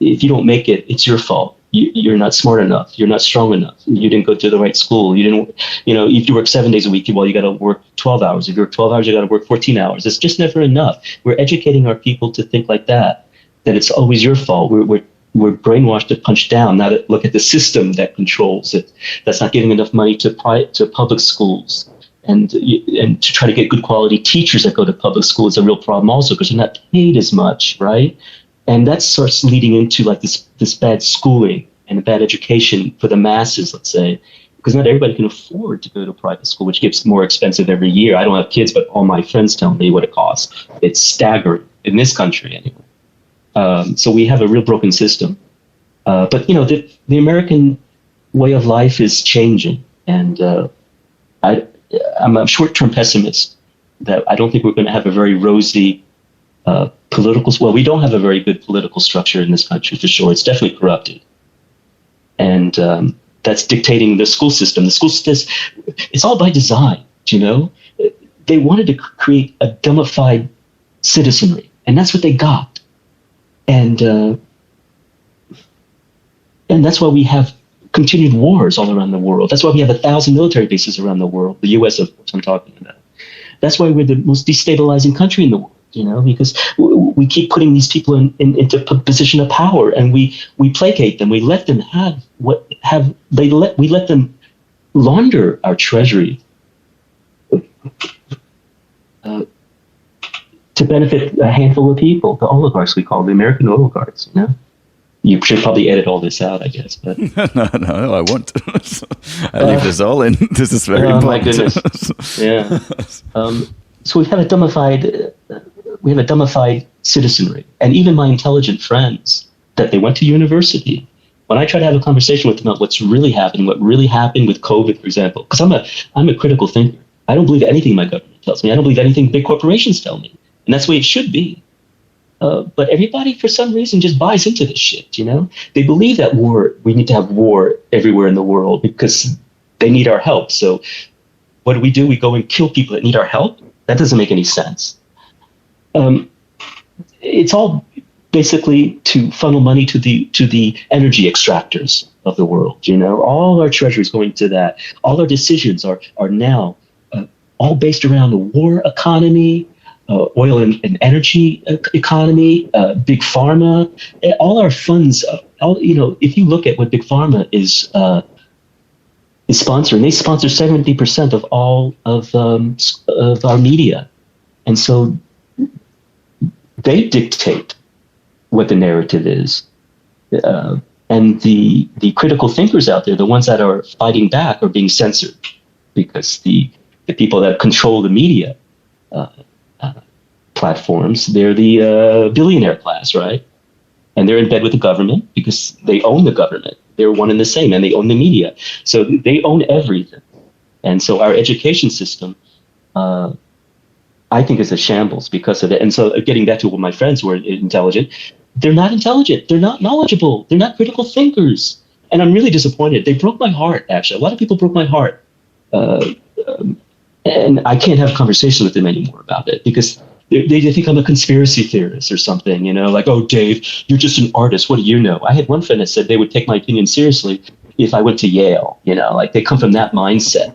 if you don't make it, it's your fault. You're not smart enough. You're not strong enough. You didn't go to the right school. You didn't, if you work 7 days a week, well, you got to work 12 hours. If you work 12 hours, you got to work 14 hours. It's just never enough. We're educating our people to think like that it's always your fault. We're brainwashed to punch down, not to look at the system that controls it. That's not giving enough money to public schools. And to try to get good quality teachers that go to public school is a real problem also, because they're not paid as much, right? And that starts leading into like this bad schooling and a bad education for the masses, let's say, because not everybody can afford to go to private school, which gets more expensive every year. I don't have kids, but all my friends tell me what it costs. It's staggering in this country anyway. So we have a real broken system. But the American way of life is changing, and I'm a short-term pessimist that I don't think we're going to have a very rosy we don't have a very good political structure in this country, for sure. It's definitely corrupted. And that's dictating the school system. The school system, it's all by design, They wanted to create a dumbified citizenry, and that's what they got. And that's why we have continued wars all around the world. That's why we have 1,000 military bases around the world. The U.S., of course, I'm talking about. That's why we're the most destabilizing country in the world, because we keep putting these people into a position of power, and we placate them. We let them we let them launder our treasury to benefit a handful of people, the oligarchs we call the American oligarchs, You should probably edit all this out, I guess. But no, I won't. I leave this all in. This is very important. My goodness. Yeah. So we have a dumbified citizenry, and even my intelligent friends that they went to university. When I try to have a conversation with them about what's really happening, what really happened with COVID, for example, because I'm a critical thinker. I don't believe anything my government tells me. I don't believe anything big corporations tell me, and that's the way it should be. But everybody, for some reason, just buys into this shit, They believe that we need to have war everywhere in the world because they need our help. So what do? We go and kill people that need our help? That doesn't make any sense. It's all basically to funnel money to the energy extractors of the world, All our treasuries going to that. All our decisions are now all based around the war economy, oil and energy economy, big pharma, all our funds. If you look at what big pharma is sponsoring, they sponsor 70% of all of our media, and so they dictate what the narrative is. And the critical thinkers out there, the ones that are fighting back, are being censored because the people that control the media platforms, they're the billionaire class, right? And they're in bed with the government because they own the government. They're one and the same, and they own the media. So they own everything. And so our education system, I think, is a shambles because of it. And so getting back to what my friends who are intelligent, they're not intelligent. They're not knowledgeable. They're not critical thinkers. And I'm really disappointed. They broke my heart, actually. A lot of people broke my heart. And I can't have a conversation with them anymore about it because they think I'm a conspiracy theorist or something, like, oh, Dave, you're just an artist. What do you know? I had one friend that said they would take my opinion seriously if I went to Yale, like they come from that mindset,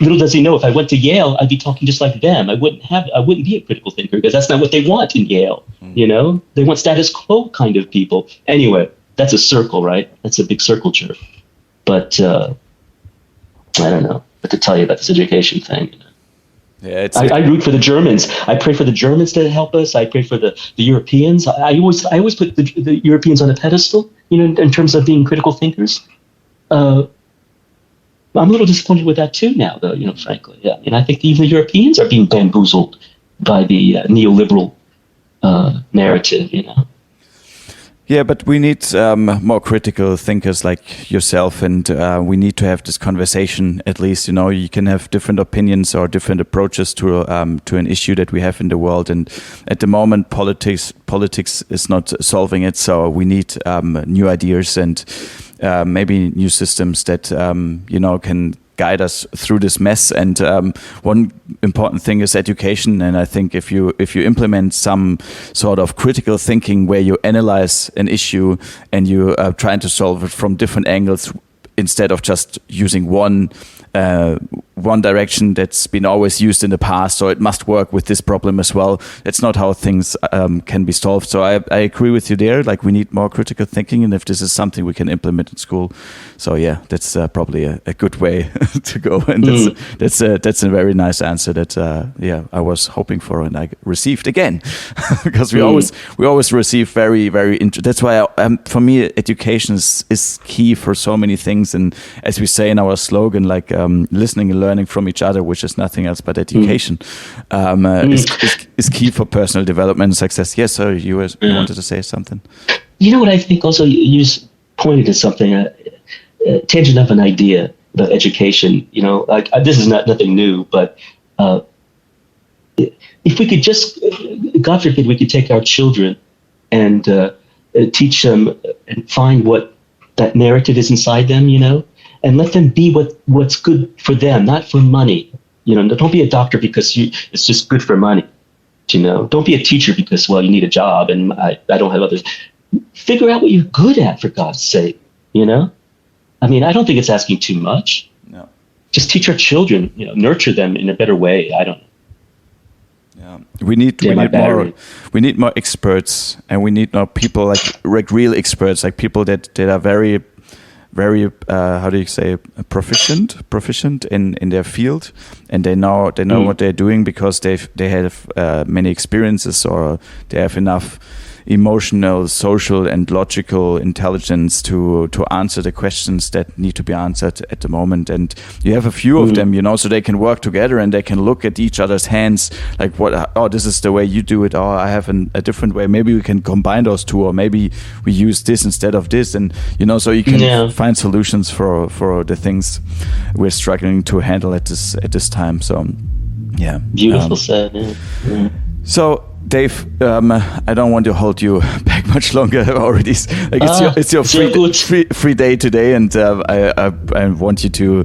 Little does he know, if I went to Yale, I'd be talking just like them. I wouldn't be a critical thinker because that's not what they want in Yale. They want status quo kind of people. Anyway, that's a circle, right? That's a big circle jerk. But I don't know what to tell you about this education thing. Yeah, I root for the Germans. I pray for the Germans to help us. I pray for the Europeans. I always put the Europeans on a pedestal, in terms of being critical thinkers. I'm a little disappointed with that too now, though, frankly. Yeah. And I think even the Europeans are being bamboozled by the neoliberal narrative, Yeah, but we need more critical thinkers like yourself, and we need to have this conversation. At least, you can have different opinions or different approaches to an issue that we have in the world. And at the moment, politics is not solving it. So we need new ideas and maybe new systems that can guide us through this mess. And one important thing is education. And I think if you implement some sort of critical thinking where you analyze an issue and you are trying to solve it from different angles instead of just using one direction that's been always used in the past, so it must work with this problem as well. It's not how things can be solved. So I agree with you there. Like, we need more critical thinking, and if this is something we can implement in school, so yeah, that's probably a good way to go. And that's a very nice answer that I was hoping for and I received again because we always receive very, very that's why for me education is key for so many things. And as we say in our slogan, like listening and learning from each other, which is nothing else but education, is key for personal development and success. Yes, sir, you wanted to say something. What I think also, you just pointed to something, a tangent of an idea about education. Like, this is nothing new, but if we could just, God forbid, we could take our children and teach them and find what that narrative is inside them, and let them be what's good for them, not for money. Don't be a doctor because it's just good for money. Don't be a teacher because, well, you need a job and I don't have others. Figure out what you're good at, for God's sake. I mean, I don't think it's asking too much. No. Just teach our children, nurture them in a better way. I don't know. Yeah, we need more experts, and we need more people like real experts, like people that are very, very how do you say, proficient in their field, and they know what they're doing because they have many experiences, or they have enough emotional, social, and logical intelligence to answer the questions that need to be answered at the moment. And you have a few of them, so they can work together and they can look at each other's hands, like, this is the way you do it, or I have a different way. Maybe we can combine those two, or maybe we use this instead of this, and so you can find solutions for the things we're struggling to handle at this time. So yeah, beautiful said. Yeah. So Dave, I don't want to hold you back much longer already. Like it's your free day today, and I want you to,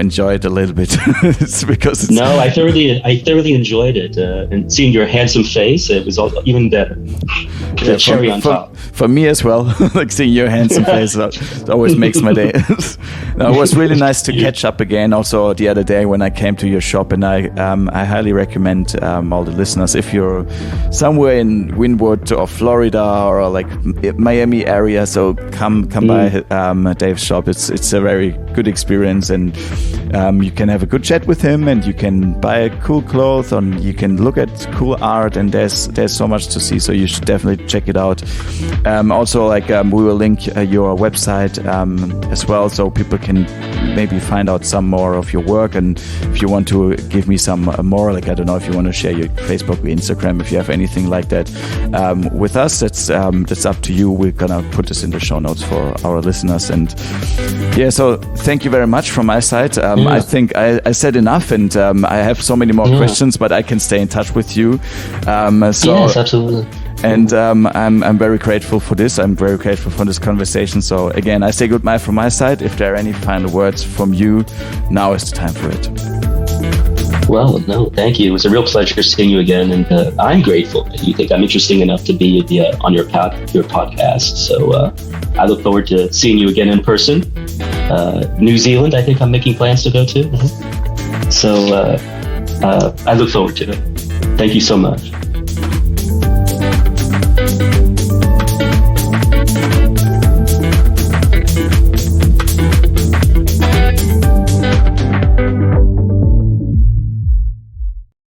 enjoy it a little bit. It's because no, I thoroughly enjoyed it, and seeing your handsome face, it was even better. The cherry on top. For me as well, like seeing your handsome face, it always makes my day. No, it was really nice to catch up again. Also, the other day when I came to your shop, and I highly recommend all the listeners, if you're somewhere in Wynwood or Florida or like Miami area, so come by Dave's shop. It's a very good experience, and you can have a good chat with him, and you can buy cool clothes, and you can look at cool art, and there's so much to see. So you should definitely check it out. Also, we will link your website as well, so people can maybe find out some more of your work. And if you want to give me some more, I don't know if you want to share your Facebook or Instagram, if you have anything like that with us, that's up to you. We're gonna put this in the show notes for our listeners. And so thank you very much from my side. I think I said enough, and I have so many more questions, but I can stay in touch with you. Yes, absolutely. And I'm very grateful for this. I'm very grateful for this conversation. So again, I say goodbye from my side. If there are any final words from you, now is the time for it. Well, no, thank you. It was a real pleasure seeing you again, and I'm grateful that you think I'm interesting enough to be on your podcast. So I look forward to seeing you again in person. New Zealand, I think I'm making plans to go to. So I look forward to it. Thank you so much.